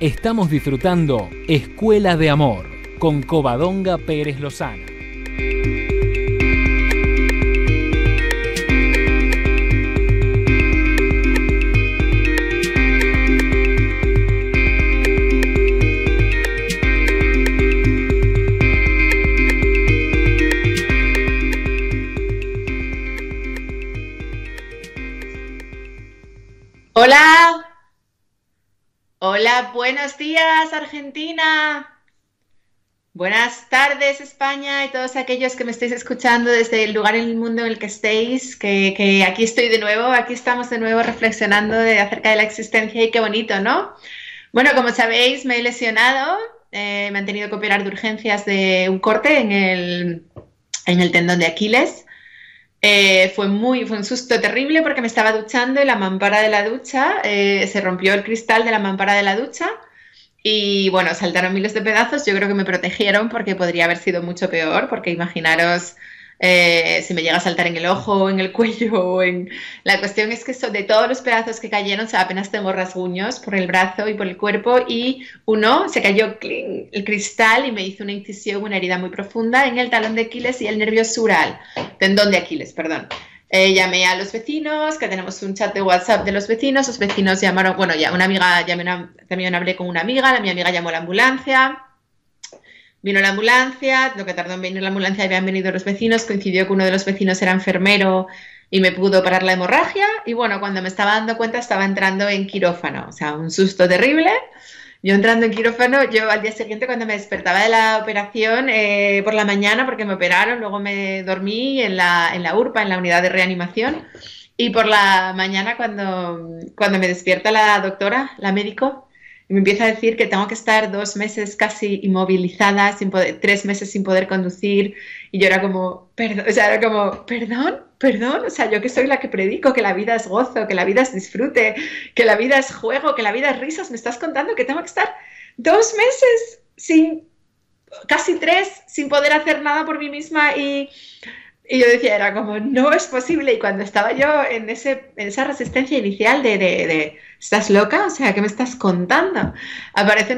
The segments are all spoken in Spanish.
Estamos disfrutando Escuela de Amor con Covadonga Pérez Lozana. Hola, hola, buenos días Argentina, buenas tardes España y todos aquellos que me estéis escuchando desde el lugar en el mundo en el que estéis, que aquí estoy de nuevo, aquí estamos de nuevo reflexionando acerca de la existencia y qué bonito, ¿no? Bueno, como sabéis me he lesionado, me han tenido que operar de urgencias de un corte en el tendón de Aquiles. Fue un susto terrible porque me estaba duchando y la mampara de la ducha, se rompió el cristal de la mampara de la ducha y bueno, saltaron miles de pedazos. Yo creo que me protegieron porque podría haber sido mucho peor, porque imaginaros si me llega a saltar en el ojo o en el cuello o en... La cuestión es que de todos los pedazos que cayeron, o sea, apenas tengo rasguños por el brazo y por el cuerpo, y uno se cayó el cristal y me hizo una incisión, una herida muy profunda en el talón de Aquiles y el nervio sural, tendón de Aquiles, perdón. Llamé a los vecinos, que tenemos un chat de WhatsApp de los vecinos llamaron, bueno, ya una amiga, también hablé con una amiga, mi amiga llamó a la ambulancia. Vino la ambulancia, lo que tardó en venir la ambulancia, habían venido los vecinos, coincidió que uno de los vecinos era enfermero y me pudo parar la hemorragia y bueno, cuando me estaba dando cuenta estaba entrando en quirófano, o sea, un susto terrible. Yo entrando en quirófano, yo al día siguiente cuando me despertaba de la operación por la mañana, porque me operaron, luego me dormí en la URPA, en la unidad de reanimación, y por la mañana cuando me despierta la doctora, la médico, y me empieza a decir que tengo que estar 2 meses casi inmovilizada, 3 meses sin poder conducir. Y yo era como, perdón, o sea, yo que soy la que predico que la vida es gozo, que la vida es disfrute, que la vida es juego, que la vida es risas, me estás contando que tengo que estar 2 meses casi 3, sin poder hacer nada por mí misma y yo decía, era como, no es posible. Y cuando estaba yo en esa resistencia inicial de ¿estás loca? O sea, ¿qué me estás contando? Aparece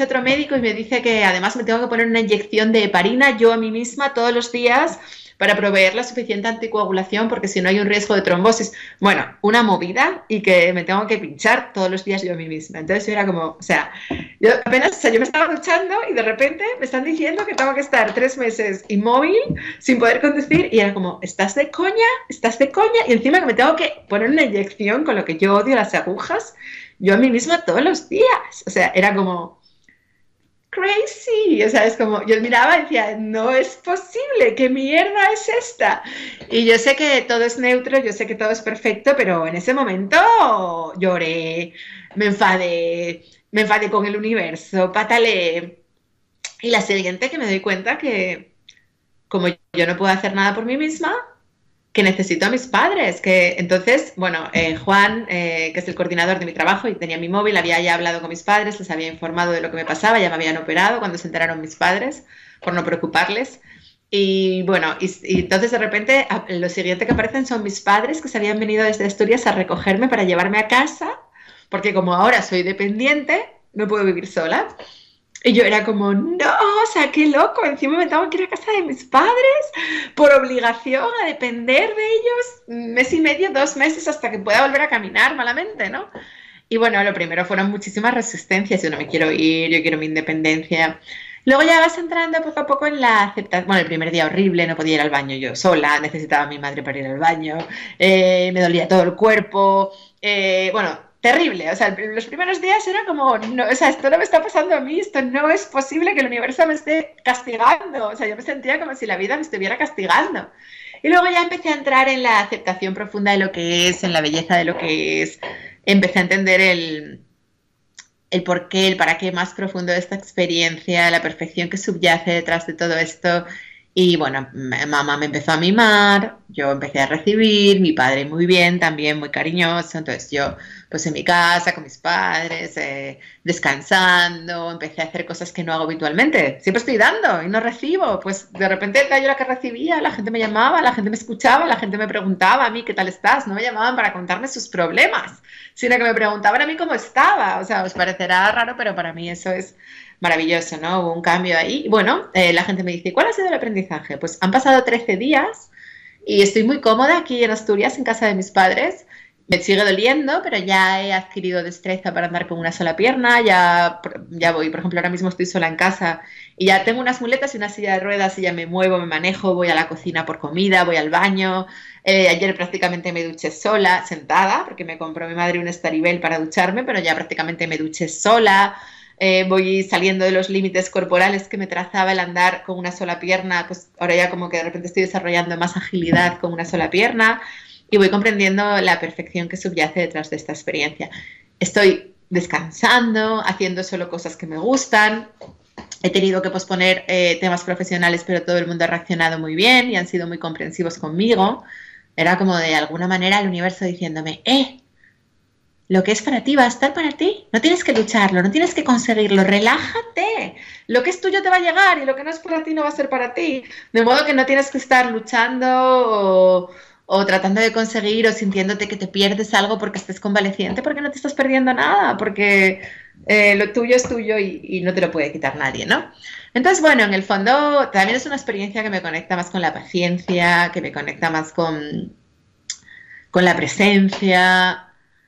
otro médico y me dice que además me tengo que poner una inyección de heparina yo a mí misma todos los días para proveer la suficiente anticoagulación, porque si no hay un riesgo de trombosis. Bueno, una movida, y que me tengo que pinchar todos los días yo a mí misma. Entonces yo era como, o sea, yo me estaba duchando y de repente me están diciendo que tengo que estar 3 meses inmóvil, sin poder conducir, y era como, ¿estás de coña? ¿Estás de coña? Y encima que me tengo que poner una inyección, con lo que yo odio las agujas, yo a mí misma todos los días. O sea, era como... crazy, o sea, es como, yo miraba y decía, no es posible, ¿qué mierda es esta? Y yo sé que todo es neutro, yo sé que todo es perfecto, pero en ese momento lloré, me enfadé con el universo, pataleé. Y la siguiente que me doy cuenta que como yo no puedo hacer nada por mí misma, que necesito a mis padres, que entonces, bueno, Juan, que es el coordinador de mi trabajo y tenía mi móvil, había ya hablado con mis padres, les había informado de lo que me pasaba, ya me habían operado cuando se enteraron mis padres, por no preocuparles. Y bueno, y entonces de repente lo siguiente que aparecen son mis padres, que se habían venido desde Asturias a recogerme para llevarme a casa, porque como ahora soy dependiente, no puedo vivir sola. Y yo era como, no, o sea, qué loco, encima me tengo que ir a casa de mis padres por obligación a depender de ellos 1 mes y medio, 2 meses, hasta que pueda volver a caminar malamente, ¿no? Y bueno, lo primero fueron muchísimas resistencias, yo no me quiero ir, yo quiero mi independencia. Luego ya vas entrando poco a poco en la aceptación. Bueno, el primer día horrible, no podía ir al baño yo sola, necesitaba a mi madre para ir al baño, me dolía todo el cuerpo, bueno... terrible, o sea, los primeros días era como, no, o sea, esto no me está pasando a mí, esto no es posible que el universo me esté castigando, o sea, yo me sentía como si la vida me estuviera castigando. Y luego ya empecé a entrar en la aceptación profunda de lo que es, en la belleza de lo que es, empecé a entender el porqué, el para qué más profundo de esta experiencia, la perfección que subyace detrás de todo esto. Y bueno, mamá me empezó a mimar, yo empecé a recibir, mi padre muy bien, también muy cariñoso, entonces yo pues en mi casa con mis padres, descansando, empecé a hacer cosas que no hago habitualmente, siempre estoy dando y no recibo, pues de repente era yo la que recibía, la gente me llamaba, la gente me escuchaba, la gente me preguntaba a mí qué tal estás, no me llamaban para contarme sus problemas, sino que me preguntaban a mí cómo estaba, o sea, os parecerá raro, pero para mí eso es maravilloso, ¿no? Hubo un cambio ahí. Y bueno, la gente me dice, ¿cuál ha sido el aprendizaje? Pues han pasado 13 días y estoy muy cómoda aquí en Asturias, en casa de mis padres. Me sigue doliendo, pero ya he adquirido destreza para andar con una sola pierna, ya voy, por ejemplo, ahora mismo estoy sola en casa y ya tengo unas muletas y una silla de ruedas y ya me muevo, me manejo, voy a la cocina por comida, voy al baño. Ayer prácticamente me duché sola, sentada, porque me compró mi madre un Staribel para ducharme, pero ya prácticamente me duché sola. Voy saliendo de los límites corporales que me trazaba el andar con una sola pierna, pues ahora ya como que de repente estoy desarrollando más agilidad con una sola pierna y voy comprendiendo la perfección que subyace detrás de esta experiencia. Estoy descansando, haciendo solo cosas que me gustan. He tenido que posponer temas profesionales, pero todo el mundo ha reaccionado muy bien y han sido muy comprensivos conmigo. Era como de alguna manera el universo diciéndome, lo que es para ti va a estar para ti. No tienes que lucharlo, no tienes que conseguirlo. Relájate. Lo que es tuyo te va a llegar y lo que no es para ti no va a ser para ti. De modo que no tienes que estar luchando o tratando de conseguir o sintiéndote que te pierdes algo porque estés convaleciente, porque no te estás perdiendo nada, porque lo tuyo es tuyo y no te lo puede quitar nadie, ¿no? Entonces, bueno, en el fondo también es una experiencia que me conecta más con la paciencia, que me conecta más con la presencia.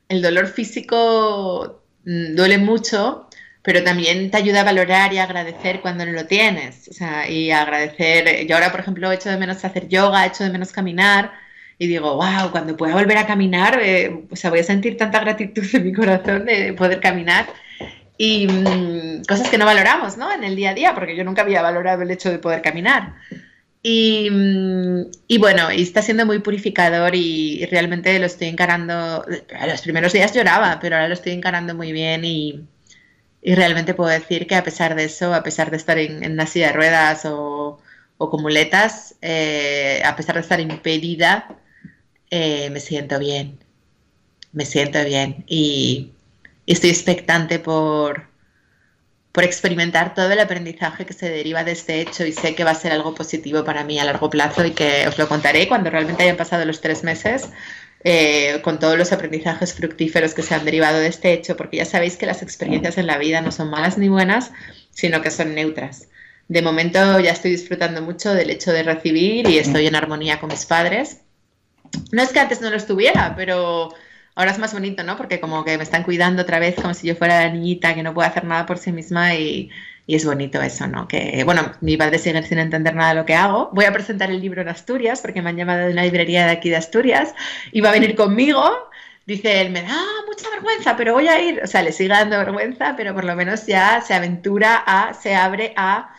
El dolor físico duele mucho, pero también te ayuda a valorar y a agradecer cuando no lo tienes. O sea, y a agradecer. Yo ahora, por ejemplo, echo de menos hacer yoga, echo de menos caminar y digo, wow, cuando pueda volver a caminar, o sea, voy a sentir tanta gratitud en mi corazón de poder caminar. Y cosas que no valoramos, ¿no? En el día a día, porque yo nunca había valorado el hecho de poder caminar. Y bueno, y está siendo muy purificador y realmente lo estoy encarando. A los primeros días lloraba, pero ahora lo estoy encarando muy bien y realmente puedo decir que a pesar de eso, a pesar de estar en una silla de ruedas o con muletas, a pesar de estar impedida, me siento bien. Me siento bien y estoy expectante por experimentar todo el aprendizaje que se deriva de este hecho y sé que va a ser algo positivo para mí a largo plazo y que os lo contaré cuando realmente hayan pasado los 3 meses con todos los aprendizajes fructíferos que se han derivado de este hecho, porque ya sabéis que las experiencias en la vida no son malas ni buenas, sino que son neutras. De momento ya estoy disfrutando mucho del hecho de recibir y estoy en armonía con mis padres. No es que antes no lo estuviera, pero ahora es más bonito, ¿no? Porque como que me están cuidando otra vez como si yo fuera la niñita que no puede hacer nada por sí misma y es bonito eso, ¿no? Que, bueno, mi padre sigue sin entender nada de lo que hago. Voy a presentar el libro en Asturias porque me han llamado de una librería de aquí de Asturias y va a venir conmigo. Dice él, me da mucha vergüenza, pero voy a ir. O sea, le sigue dando vergüenza, pero por lo menos ya se aventura se abre a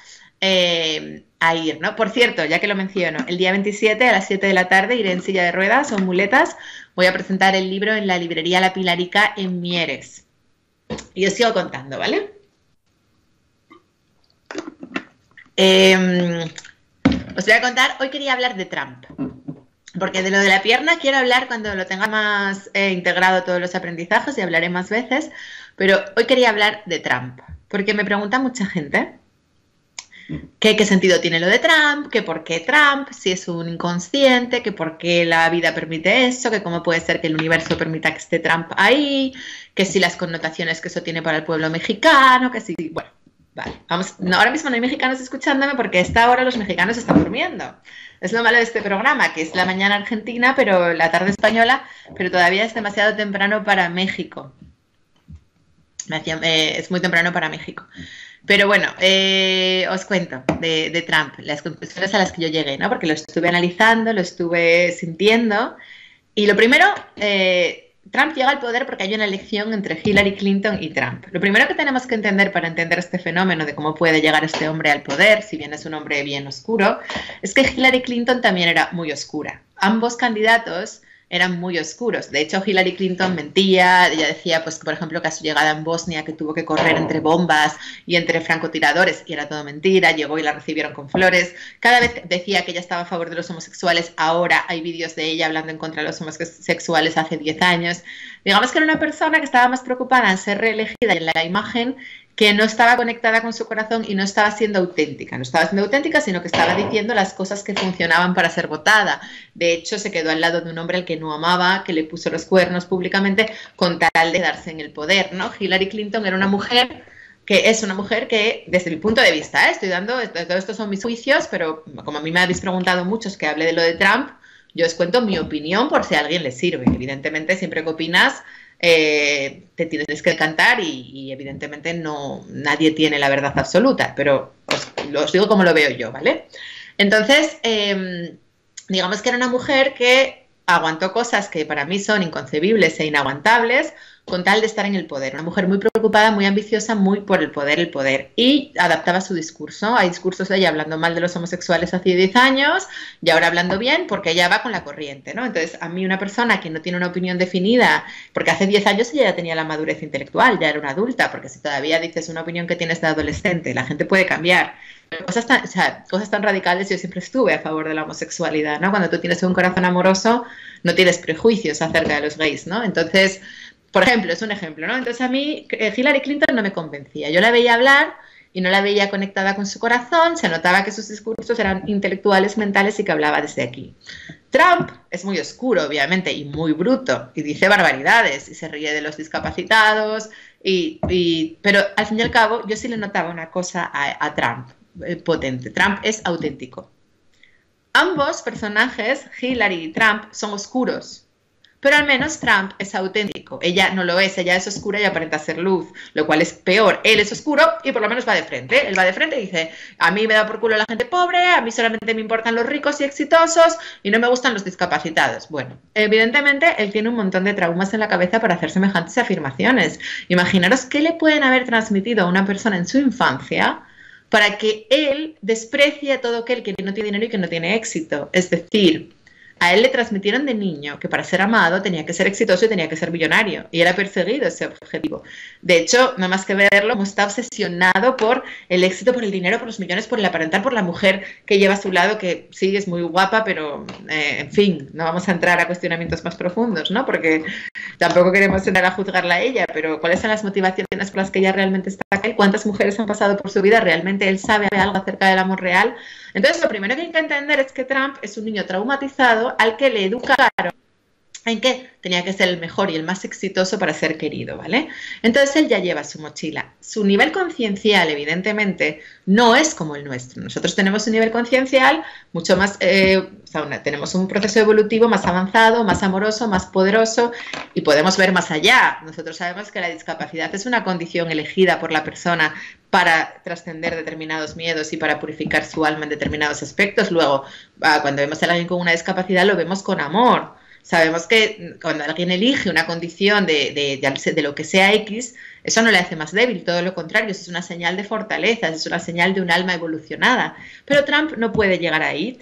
ir, ¿no? Por cierto, ya que lo menciono, el día 27 a las 7 de la tarde iré en silla de ruedas o en muletas. Voy a presentar el libro en la librería La Pilarica en Mieres. Y os sigo contando, ¿vale? Os voy a contar, hoy quería hablar de Trump. Porque de lo de la pierna quiero hablar cuando lo tenga más integrado todos los aprendizajes y hablaré más veces. Pero hoy quería hablar de Trump. Porque me pregunta mucha gente ¿qué sentido tiene lo de Trump? ¿Que por qué Trump? Si es un inconsciente, que por qué la vida permite eso, que cómo puede ser que el universo permita que esté Trump ahí, que si las connotaciones que eso tiene para el pueblo mexicano, que si... Bueno, vale, vamos. No, ahora mismo no hay mexicanos escuchándome porque a esta hora los mexicanos están durmiendo. Es lo malo de este programa, que es la mañana argentina, pero la tarde española, pero todavía es demasiado temprano para México. Es muy temprano para México. Pero bueno, os cuento de Trump, las conclusiones a las que yo llegué, ¿no? Porque lo estuve analizando, lo estuve sintiendo. Y lo primero, Trump llega al poder porque hay una elección entre Hillary Clinton y Trump. Lo primero que tenemos que entender para entender este fenómeno de cómo puede llegar este hombre al poder, si bien es un hombre bien oscuro, es que Hillary Clinton también era muy oscura. Ambos candidatos eran muy oscuros. De hecho, Hillary Clinton mentía, ella decía, pues, por ejemplo, que a su llegada en Bosnia que tuvo que correr entre bombas y entre francotiradores, y era todo mentira, llegó y la recibieron con flores. Cada vez decía que ella estaba a favor de los homosexuales, ahora hay vídeos de ella hablando en contra de los homosexuales hace 10 años. Digamos que era una persona que estaba más preocupada en ser reelegida y en la imagen, que no estaba conectada con su corazón y no estaba siendo auténtica. No estaba siendo auténtica, sino que estaba diciendo las cosas que funcionaban para ser votada. De hecho, se quedó al lado de un hombre al que no amaba, que le puso los cuernos públicamente con tal de darse en el poder, ¿no? Hillary Clinton era una mujer que es una mujer que, desde mi punto de vista, estoy dando, todo esto son mis juicios, pero como a mí me habéis preguntado muchos que hable de lo de Trump, yo os cuento mi opinión por si a alguien le sirve. Evidentemente, siempre que opinas, te tienes que cantar y evidentemente nadie tiene la verdad absoluta, pero os digo cómo lo veo yo, ¿vale? Entonces, digamos que era una mujer que aguantó cosas que para mí son inconcebibles e inaguantables con tal de estar en el poder. Una mujer muy preocupada, muy ambiciosa, muy por el poder. Y adaptaba su discurso. Hay discursos de ella hablando mal de los homosexuales hace 10 años y ahora hablando bien porque ella va con la corriente, ¿no? Entonces, a mí una persona que no tiene una opinión definida, porque hace 10 años ella ya tenía la madurez intelectual, ya era una adulta, porque si todavía dices una opinión que tienes de adolescente, la gente puede cambiar. Cosas tan radicales, yo siempre estuve a favor de la homosexualidad, ¿no? Cuando tú tienes un corazón amoroso, no tienes prejuicios acerca de los gays, ¿no? Entonces, por ejemplo, es un ejemplo, ¿no? Entonces a mí Hillary Clinton no me convencía. Yo la veía hablar y no la veía conectada con su corazón, se notaba que sus discursos eran intelectuales, mentales y que hablaba desde aquí. Trump es muy oscuro, obviamente, y muy bruto, y dice barbaridades, y se ríe de los discapacitados, pero al fin y al cabo yo sí le notaba una cosa a Trump potente. Trump es auténtico. Ambos personajes, Hillary y Trump, son oscuros. Pero al menos Trump es auténtico. Ella no lo es, ella es oscura y aparenta ser luz, lo cual es peor. Él es oscuro y por lo menos va de frente. Él va de frente y dice, a mí me da por culo la gente pobre, a mí solamente me importan los ricos y exitosos y no me gustan los discapacitados. Bueno, evidentemente él tiene un montón de traumas en la cabeza para hacer semejantes afirmaciones. Imaginaros qué le pueden haber transmitido a una persona en su infancia para que él desprecie a todo aquel que no tiene dinero y que no tiene éxito. Es decir, a él le transmitieron de niño que para ser amado tenía que ser exitoso y tenía que ser millonario. Y él ha perseguido ese objetivo. De hecho, nada más que verlo, como está obsesionado por el éxito, por el dinero, por los millones, por el aparentar, por la mujer que lleva a su lado, que sí, es muy guapa, pero en fin, no vamos a entrar a cuestionamientos más profundos, ¿no? Porque tampoco queremos entrar a juzgarla a ella, pero ¿cuáles son las motivaciones por las que ella realmente está acá? ¿Cuántas mujeres han pasado por su vida? ¿Realmente él sabe algo acerca del amor real? Entonces, lo primero que hay que entender es que Trump es un niño traumatizado al que le educaron en que tenía que ser el mejor y el más exitoso para ser querido, ¿vale? Entonces él ya lleva su mochila. Su nivel conciencial, evidentemente, no es como el nuestro. Nosotros tenemos un nivel conciencial mucho más, tenemos un proceso evolutivo más avanzado, más amoroso, más poderoso y podemos ver más allá. Nosotros sabemos que la discapacidad es una condición elegida por la persona para trascender determinados miedos y para purificar su alma en determinados aspectos. Luego, cuando vemos a alguien con una discapacidad, lo vemos con amor. Sabemos que cuando alguien elige una condición de lo que sea X, eso no le hace más débil, todo lo contrario, eso es una señal de fortaleza, es una señal de un alma evolucionada. Pero Trump no puede llegar ahí,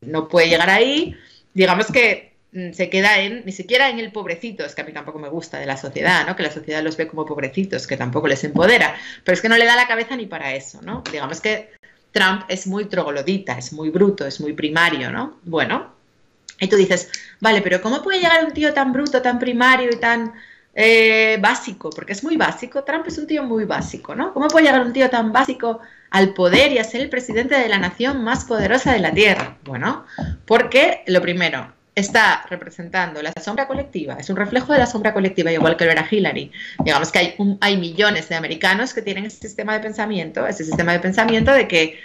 no puede llegar ahí, digamos que se queda ni siquiera en el pobrecito, es que a mí tampoco me gusta de la sociedad, ¿no? Que la sociedad los ve como pobrecitos, que tampoco les empodera, pero es que no le da la cabeza ni para eso, ¿no? Digamos que Trump es muy troglodita, es muy bruto, es muy primario, ¿no? Bueno, y tú dices, vale, pero ¿cómo puede llegar un tío tan bruto, tan primario y tan básico? Porque es muy básico, Trump es un tío muy básico, ¿no? ¿Cómo puede llegar un tío tan básico al poder y a ser el presidente de la nación más poderosa de la Tierra? Bueno, porque lo primero, está representando la sombra colectiva, es un reflejo de la sombra colectiva, igual que lo era Hillary. Digamos que hay millones de americanos que tienen ese sistema de pensamiento de que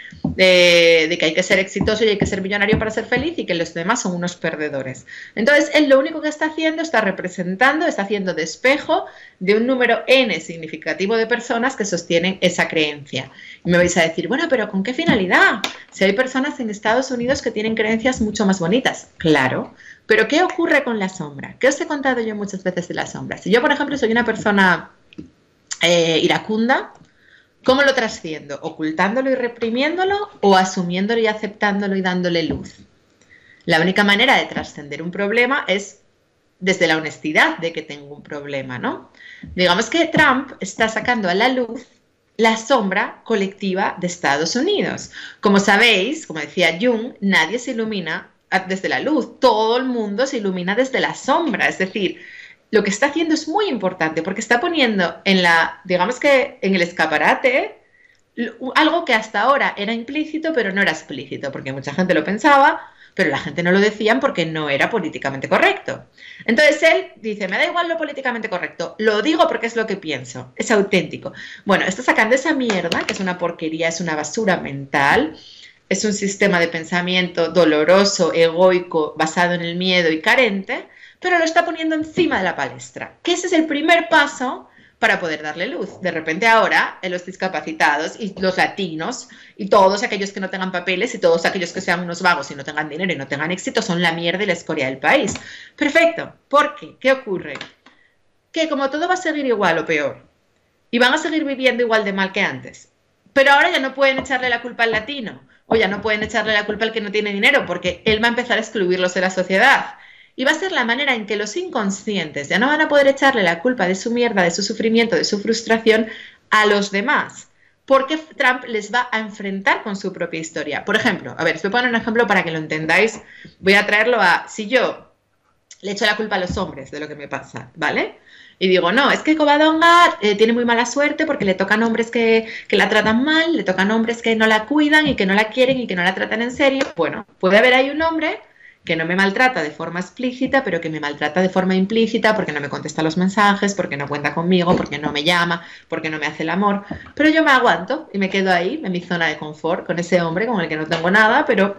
hay que ser exitoso y hay que ser millonario para ser feliz y que los demás son unos perdedores. Entonces, él lo único que está haciendo, está representando, está haciendo de espejo de un número N significativo de personas que sostienen esa creencia. Y me vais a decir, bueno, pero ¿con qué finalidad? Si hay personas en Estados Unidos que tienen creencias mucho más bonitas. Claro, pero ¿qué ocurre con la sombra? ¿Qué os he contado yo muchas veces de la sombra? Si yo, por ejemplo, soy una persona iracunda, ¿cómo lo trasciendo? ¿Ocultándolo y reprimiéndolo o asumiéndolo y aceptándolo y dándole luz? La única manera de trascender un problema es desde la honestidad de que tengo un problema, ¿no? Digamos que Trump está sacando a la luz la sombra colectiva de Estados Unidos. Como sabéis, como decía Jung, nadie se ilumina desde la luz, todo el mundo se ilumina desde la sombra, es decir, lo que está haciendo es muy importante porque está poniendo digamos que en el escaparate algo que hasta ahora era implícito pero no era explícito, porque mucha gente lo pensaba, pero la gente no lo decían porque no era políticamente correcto. Entonces él dice, me da igual lo políticamente correcto, lo digo porque es lo que pienso, es auténtico. Bueno, está sacando esa mierda, que es una porquería, es una basura mental, es un sistema de pensamiento doloroso, egoico, basado en el miedo y carente, pero lo está poniendo encima de la palestra, que ese es el primer paso para poder darle luz. De repente ahora los discapacitados y los latinos y todos aquellos que no tengan papeles y todos aquellos que sean unos vagos y no tengan dinero y no tengan éxito son la mierda y la escoria del país. Perfecto. ¿Por qué? ¿Qué ocurre? Que como todo va a seguir igual o peor y van a seguir viviendo igual de mal que antes, pero ahora ya no pueden echarle la culpa al latino o ya no pueden echarle la culpa al que no tiene dinero porque él va a empezar a excluirlos de la sociedad. Y va a ser la manera en que los inconscientes ya no van a poder echarle la culpa de su mierda, de su sufrimiento, de su frustración a los demás. Porque Trump les va a enfrentar con su propia historia. Por ejemplo, a ver, os voy a poner un ejemplo para que lo entendáis. Voy a traerlo si yo le echo la culpa a los hombres de lo que me pasa, ¿vale? Y digo, no, es que Covadonga tiene muy mala suerte porque le tocan hombres que la tratan mal, le tocan hombres que no la cuidan y que no la quieren y que no la tratan en serio. Bueno, puede haber ahí un hombre que no me maltrata de forma explícita, pero que me maltrata de forma implícita porque no me contesta los mensajes, porque no cuenta conmigo, porque no me llama, porque no me hace el amor. Pero yo me aguanto y me quedo ahí, en mi zona de confort, con ese hombre con el que no tengo nada, pero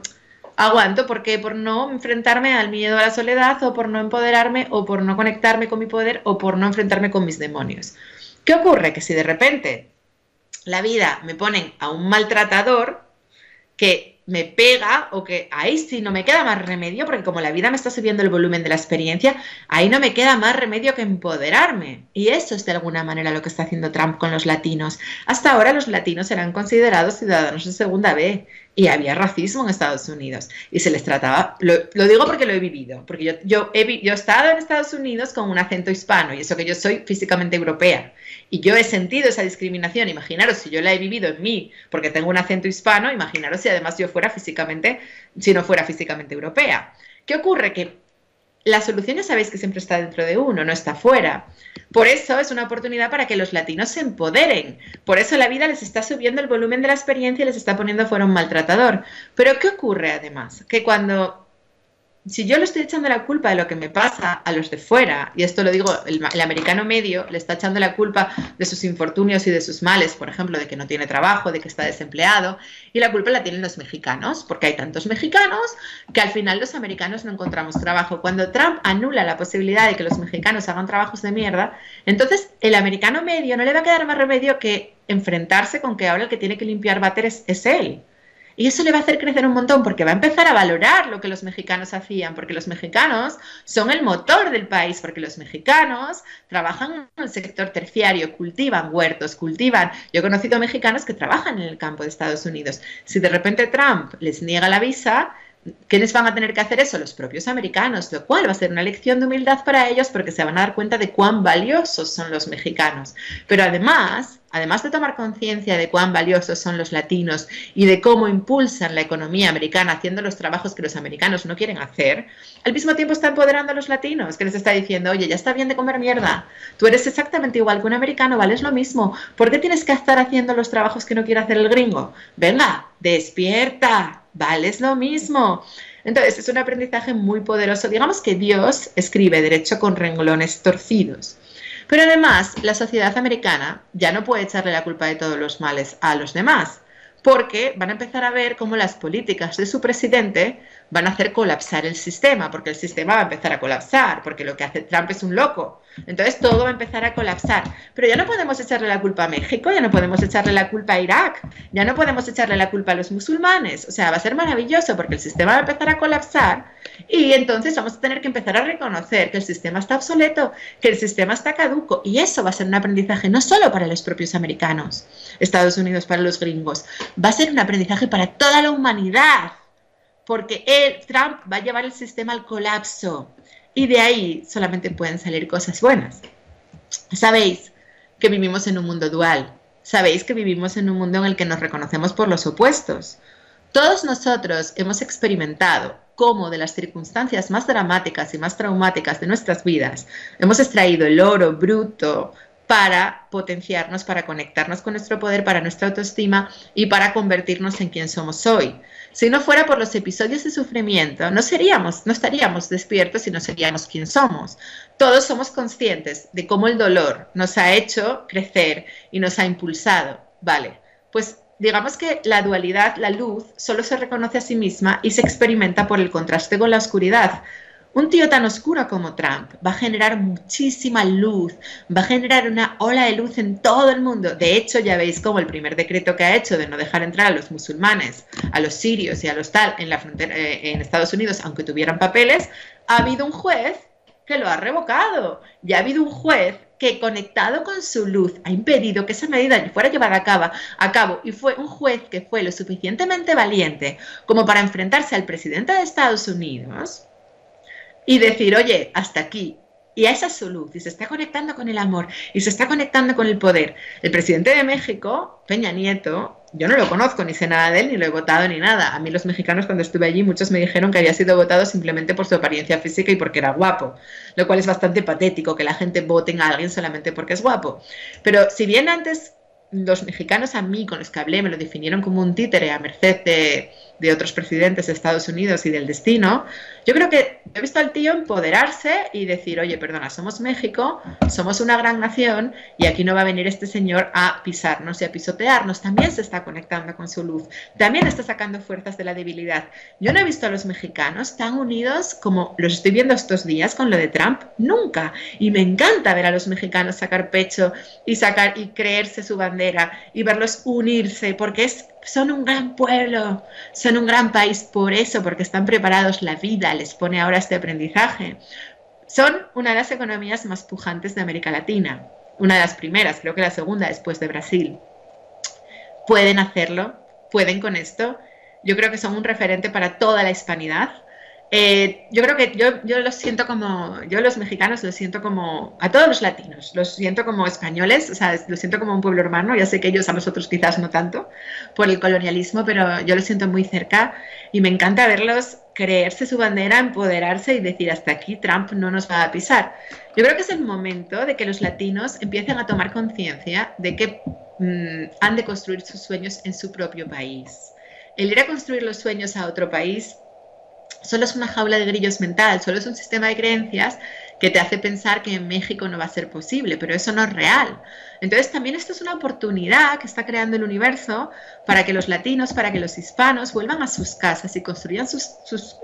aguanto porque por no enfrentarme al miedo a la soledad o por no empoderarme o por no conectarme con mi poder o por no enfrentarme con mis demonios. ¿Qué ocurre? Que si de repente la vida me ponen a un maltratador que me pega o que ahí sí no me queda más remedio, porque como la vida me está subiendo el volumen de la experiencia, ahí no me queda más remedio que empoderarme. Y eso es de alguna manera lo que está haciendo Trump con los latinos. Hasta ahora los latinos eran considerados ciudadanos de segunda B y había racismo en Estados Unidos y se les trataba, lo digo porque lo he vivido, porque yo he estado en Estados Unidos con un acento hispano y eso que yo soy físicamente europea y yo he sentido esa discriminación. Imaginaros si yo la he vivido en mí porque tengo un acento hispano, imaginaros si además yo fuera físicamente, si no fuera físicamente europea. ¿Qué ocurre? Que la solución ya sabéis que siempre está dentro de uno, no está fuera. Por eso es una oportunidad para que los latinos se empoderen. Por eso la vida les está subiendo el volumen de la experiencia y les está poniendo fuera un maltratador. Pero ¿qué ocurre además? Que si yo le estoy echando la culpa de lo que me pasa a los de fuera, y esto lo digo, el americano medio le está echando la culpa de sus infortunios y de sus males, por ejemplo, de que no tiene trabajo, de que está desempleado, y la culpa la tienen los mexicanos, porque hay tantos mexicanos que al final los americanos no encontramos trabajo. Cuando Trump anula la posibilidad de que los mexicanos hagan trabajos de mierda, entonces el americano medio no le va a quedar más remedio que enfrentarse con que ahora el que tiene que limpiar váteres es él. Y eso le va a hacer crecer un montón porque va a empezar a valorar lo que los mexicanos hacían, porque los mexicanos son el motor del país, porque los mexicanos trabajan en el sector terciario, cultivan huertos, Yo he conocido mexicanos que trabajan en el campo de Estados Unidos. Si de repente Trump les niega la visa, ¿quiénes van a tener que hacer eso? Los propios americanos, lo cual va a ser una lección de humildad para ellos porque se van a dar cuenta de cuán valiosos son los mexicanos. Pero además de tomar conciencia de cuán valiosos son los latinos y de cómo impulsan la economía americana haciendo los trabajos que los americanos no quieren hacer, al mismo tiempo está empoderando a los latinos, que les está diciendo, oye, ya está bien de comer mierda, tú eres exactamente igual que un americano, vales lo mismo, ¿por qué tienes que estar haciendo los trabajos que no quiere hacer el gringo? Venga, despierta, vales lo mismo. Entonces, es un aprendizaje muy poderoso. Digamos que Dios escribe derecho con renglones torcidos. Pero además, la sociedad americana ya no puede echarle la culpa de todos los males a los demás, porque van a empezar a ver cómo las políticas de su presidente van a hacer colapsar el sistema, porque el sistema va a empezar a colapsar, porque lo que hace Trump es un loco. Entonces todo va a empezar a colapsar. Pero ya no podemos echarle la culpa a México, ya no podemos echarle la culpa a Irak, ya no podemos echarle la culpa a los musulmanes. O sea, va a ser maravilloso porque el sistema va a empezar a colapsar y entonces vamos a tener que empezar a reconocer que el sistema está obsoleto, que el sistema está caduco, y eso va a ser un aprendizaje no solo para los propios americanos, Estados Unidos, para los gringos, va a ser un aprendizaje para toda la humanidad. porque Trump va a llevar el sistema al colapso y de ahí solamente pueden salir cosas buenas. Sabéis que vivimos en un mundo dual, sabéis que vivimos en un mundo en el que nos reconocemos por los opuestos. Todos nosotros hemos experimentado cómo de las circunstancias más dramáticas y más traumáticas de nuestras vidas hemos extraído el oro bruto para potenciarnos, para conectarnos con nuestro poder, para nuestra autoestima y para convertirnos en quien somos hoy. Si no fuera por los episodios de sufrimiento, no estaríamos despiertos y no seríamos quien somos. Todos somos conscientes de cómo el dolor nos ha hecho crecer y nos ha impulsado. Vale, pues digamos que la dualidad, la luz, solo se reconoce a sí misma y se experimenta por el contraste con la oscuridad. Un tío tan oscuro como Trump va a generar muchísima luz, va a generar una ola de luz en todo el mundo. De hecho, ya veis cómo el primer decreto que ha hecho de no dejar entrar a los musulmanes, a los sirios y a los tal en la frontera, en Estados Unidos, aunque tuvieran papeles, ha habido un juez que lo ha revocado. Ya ha habido un juez que, conectado con su luz, ha impedido que esa medida fuera llevada a cabo, y fue un juez que fue lo suficientemente valiente como para enfrentarse al presidente de Estados Unidos y decir, oye, hasta aquí. Y a esa es su luz, y se está conectando con el amor, y se está conectando con el poder. El presidente de México, Peña Nieto, yo no lo conozco, ni sé nada de él, ni lo he votado, ni nada. A mí los mexicanos, cuando estuve allí, muchos me dijeron que había sido votado simplemente por su apariencia física y porque era guapo, lo cual es bastante patético, que la gente vote a alguien solamente porque es guapo. Pero si bien antes los mexicanos, a mí, con los que hablé, me lo definieron como un títere a merced de otros presidentes de Estados Unidos y del destino, yo creo que he visto al tío empoderarse y decir, oye, perdona, somos México, somos una gran nación y aquí no va a venir este señor a pisarnos y a pisotearnos. También se está conectando con su luz, también está sacando fuerzas de la debilidad. Yo no he visto a los mexicanos tan unidos como los estoy viendo estos días con lo de Trump, nunca. Y me encanta ver a los mexicanos sacar pecho y creerse su bandera y verlos unirse, porque son un gran pueblo, son un gran país por eso, porque están preparados, la vida les pone ahora este aprendizaje. Son una de las economías más pujantes de América Latina, una de las primeras, creo que la segunda después de Brasil. Pueden hacerlo, pueden con esto. Yo creo que son un referente para toda la hispanidad. Yo creo que yo los siento como, yo los mexicanos los siento como, a todos los latinos, los siento como españoles, o sea, los siento como un pueblo hermano. Ya sé que ellos a nosotros quizás no tanto por el colonialismo, pero yo los siento muy cerca y me encanta verlos creerse su bandera, empoderarse y decir, hasta aquí Trump no nos va a pisar. Yo creo que es el momento de que los latinos empiecen a tomar conciencia de que han de construir sus sueños en su propio país. El ir a construir los sueños a otro país solo es una jaula de grillos mental, solo es un sistema de creencias que te hace pensar que en México no va a ser posible, pero eso no es real. Entonces también esto es una oportunidad que está creando el universo para que los latinos, para que los hispanos vuelvan a sus casas y construyan sus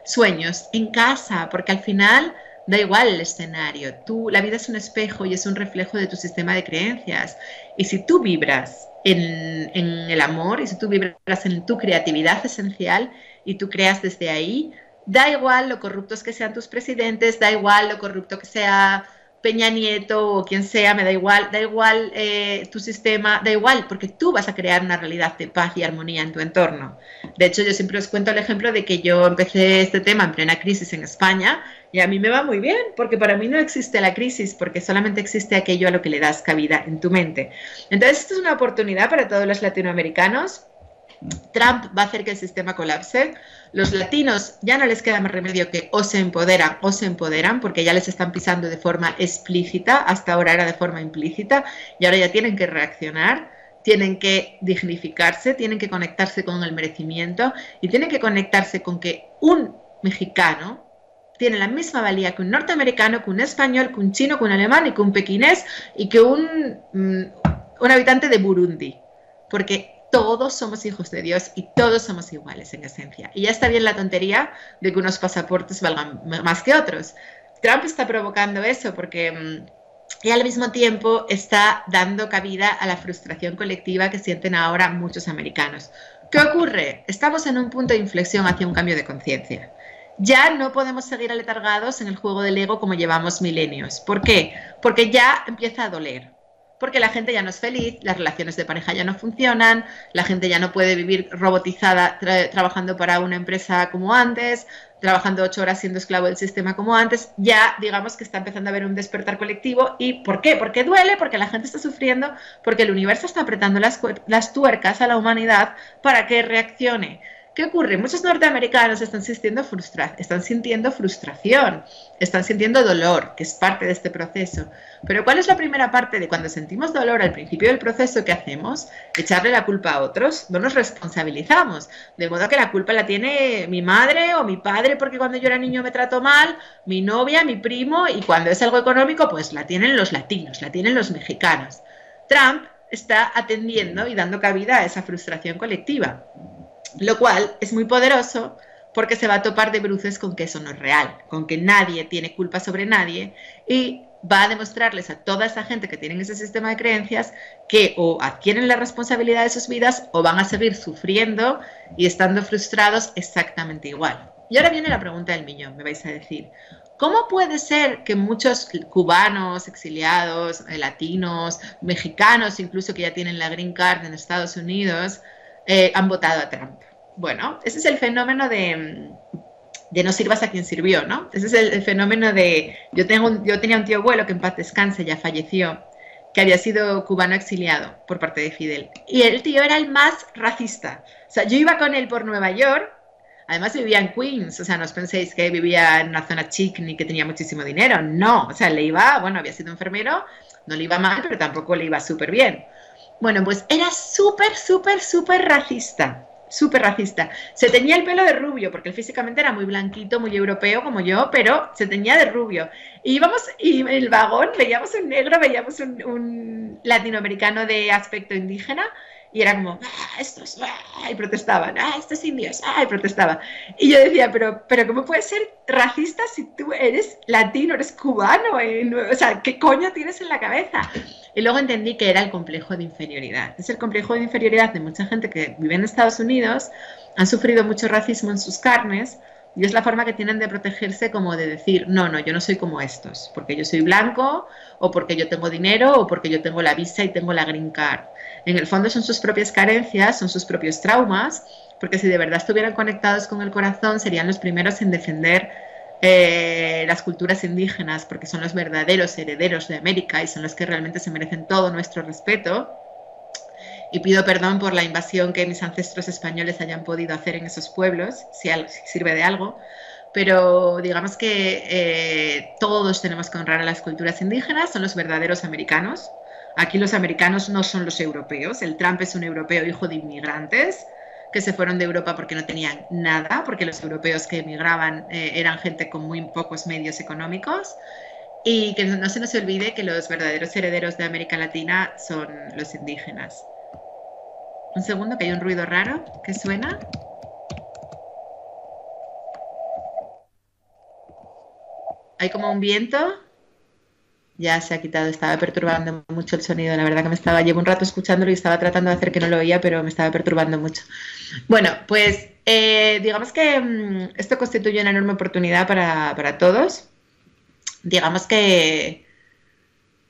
sueños en casa, porque al final da igual el escenario. La vida es un espejo y es un reflejo de tu sistema de creencias. Y si tú vibras en el amor y si tú vibras en tu creatividad esencial y tú creas desde ahí, da igual lo corruptos que sean tus presidentes, da igual lo corrupto que sea Peña Nieto o quien sea, me da igual tu sistema, da igual, porque tú vas a crear una realidad de paz y armonía en tu entorno. De hecho, yo siempre os cuento el ejemplo de que yo empecé este tema en plena crisis en España y a mí me va muy bien, porque para mí no existe la crisis, porque solamente existe aquello a lo que le das cabida en tu mente. Entonces, esto es una oportunidad para todos los latinoamericanos. Trump va a hacer que el sistema colapse. Los latinos ya no les queda más remedio que o se empoderan, porque ya les están pisando de forma explícita. Hasta ahora era de forma implícita y ahora ya tienen que reaccionar, tienen que dignificarse, tienen que conectarse con el merecimiento y tienen que conectarse con que un mexicano tiene la misma valía que un norteamericano, que un español, que un chino, que un alemán y que un pequinés y que un habitante de Burundi, porque todos somos hijos de Dios y todos somos iguales en esencia. Y ya está bien la tontería de que unos pasaportes valgan más que otros. Trump está provocando eso porque y al mismo tiempo está dando cabida a la frustración colectiva que sienten ahora muchos americanos. ¿Qué ocurre? Estamos en un punto de inflexión hacia un cambio de conciencia. Ya no podemos seguir aletargados en el juego del ego como llevamos milenios. ¿Por qué? Porque ya empieza a doler. porque la gente ya no es feliz, las relaciones de pareja ya no funcionan, la gente ya no puede vivir robotizada trabajando para una empresa como antes, trabajando 8 horas siendo esclavo del sistema como antes. Ya digamos que está empezando a haber un despertar colectivo. ¿Y por qué? Porque duele, porque la gente está sufriendo, porque el universo está apretando las tuercas a la humanidad para que reaccione. ¿Qué ocurre? Muchos norteamericanos están sintiendo frustración, están sintiendo dolor, que es parte de este proceso. Pero ¿cuál es la primera parte de cuando sentimos dolor al principio del proceso? ¿Qué hacemos? Echarle la culpa a otros, no nos responsabilizamos. De modo que la culpa la tiene mi madre o mi padre porque cuando yo era niño me trató mal, mi novia, mi primo, y cuando es algo económico, pues la tienen los latinos, la tienen los mexicanos. Trump está atendiendo y dando cabida a esa frustración colectiva. Lo cual es muy poderoso porque se va a topar de bruces con que eso no es real, con que nadie tiene culpa sobre nadie y va a demostrarles a toda esa gente que tienen ese sistema de creencias que o adquieren la responsabilidad de sus vidas o van a seguir sufriendo y estando frustrados exactamente igual. Y ahora viene la pregunta del millón, me vais a decir. ¿Cómo puede ser que muchos cubanos, exiliados, latinos, mexicanos, incluso que ya tienen la Green Card en Estados Unidos, han votado a Trump? Bueno, ese es el fenómeno de no sirvas a quien sirvió, ¿no? Ese es el fenómeno de... Yo tenía un tío abuelo que en paz descanse, ya falleció, que había sido cubano exiliado por parte de Fidel. Y el tío era el más racista. O sea, yo iba con él por Nueva York, además vivía en Queens, o sea, no os penséis que vivía en una zona chic ni que tenía muchísimo dinero, no. O sea, le iba, bueno, había sido enfermero, no le iba mal, pero tampoco le iba súper bien. Bueno, pues era súper racista. Súper racista. Se teñía el pelo de rubio, porque él físicamente era muy blanquito, muy europeo como yo, pero se teñía de rubio. Y íbamos, y en el vagón veíamos un negro, veíamos un latinoamericano de aspecto indígena, y era como, estos, y protestaban, estos indios, y protestaba. Y yo decía, pero ¿cómo puedes ser racista si tú eres latino, eres cubano? O sea, ¿qué coño tienes en la cabeza? Y luego entendí que era el complejo de inferioridad. Es el complejo de inferioridad de mucha gente que vive en Estados Unidos, han sufrido mucho racismo en sus carnes, y es la forma que tienen de protegerse, como de decir, no, yo no soy como estos, porque yo soy blanco, o porque yo tengo dinero, o porque yo tengo la visa y tengo la green card. En el fondo son sus propias carencias, son sus propios traumas, porque si de verdad estuvieran conectados con el corazón, serían los primeros en defender las culturas indígenas, porque son los verdaderos herederos de América y son los que realmente se merecen todo nuestro respeto. Y pido perdón por la invasión que mis ancestros españoles hayan podido hacer en esos pueblos, si sirve de algo, pero digamos que todos tenemos que honrar a las culturas indígenas, son los verdaderos americanos. Aquí los americanos no son los europeos, el Trump es un europeo hijo de inmigrantes que se fueron de Europa porque no tenían nada, porque los europeos que emigraban eran gente con muy pocos medios económicos. Y que no se nos olvide que los verdaderos herederos de América Latina son los indígenas. Un segundo, que hay un ruido raro que suena. Hay como un viento. Ya se ha quitado, estaba perturbando mucho el sonido. La verdad que llevo un rato escuchándolo y estaba tratando de hacer que no lo oía, pero me estaba perturbando mucho. Bueno, pues digamos que esto constituye una enorme oportunidad para todos. Digamos que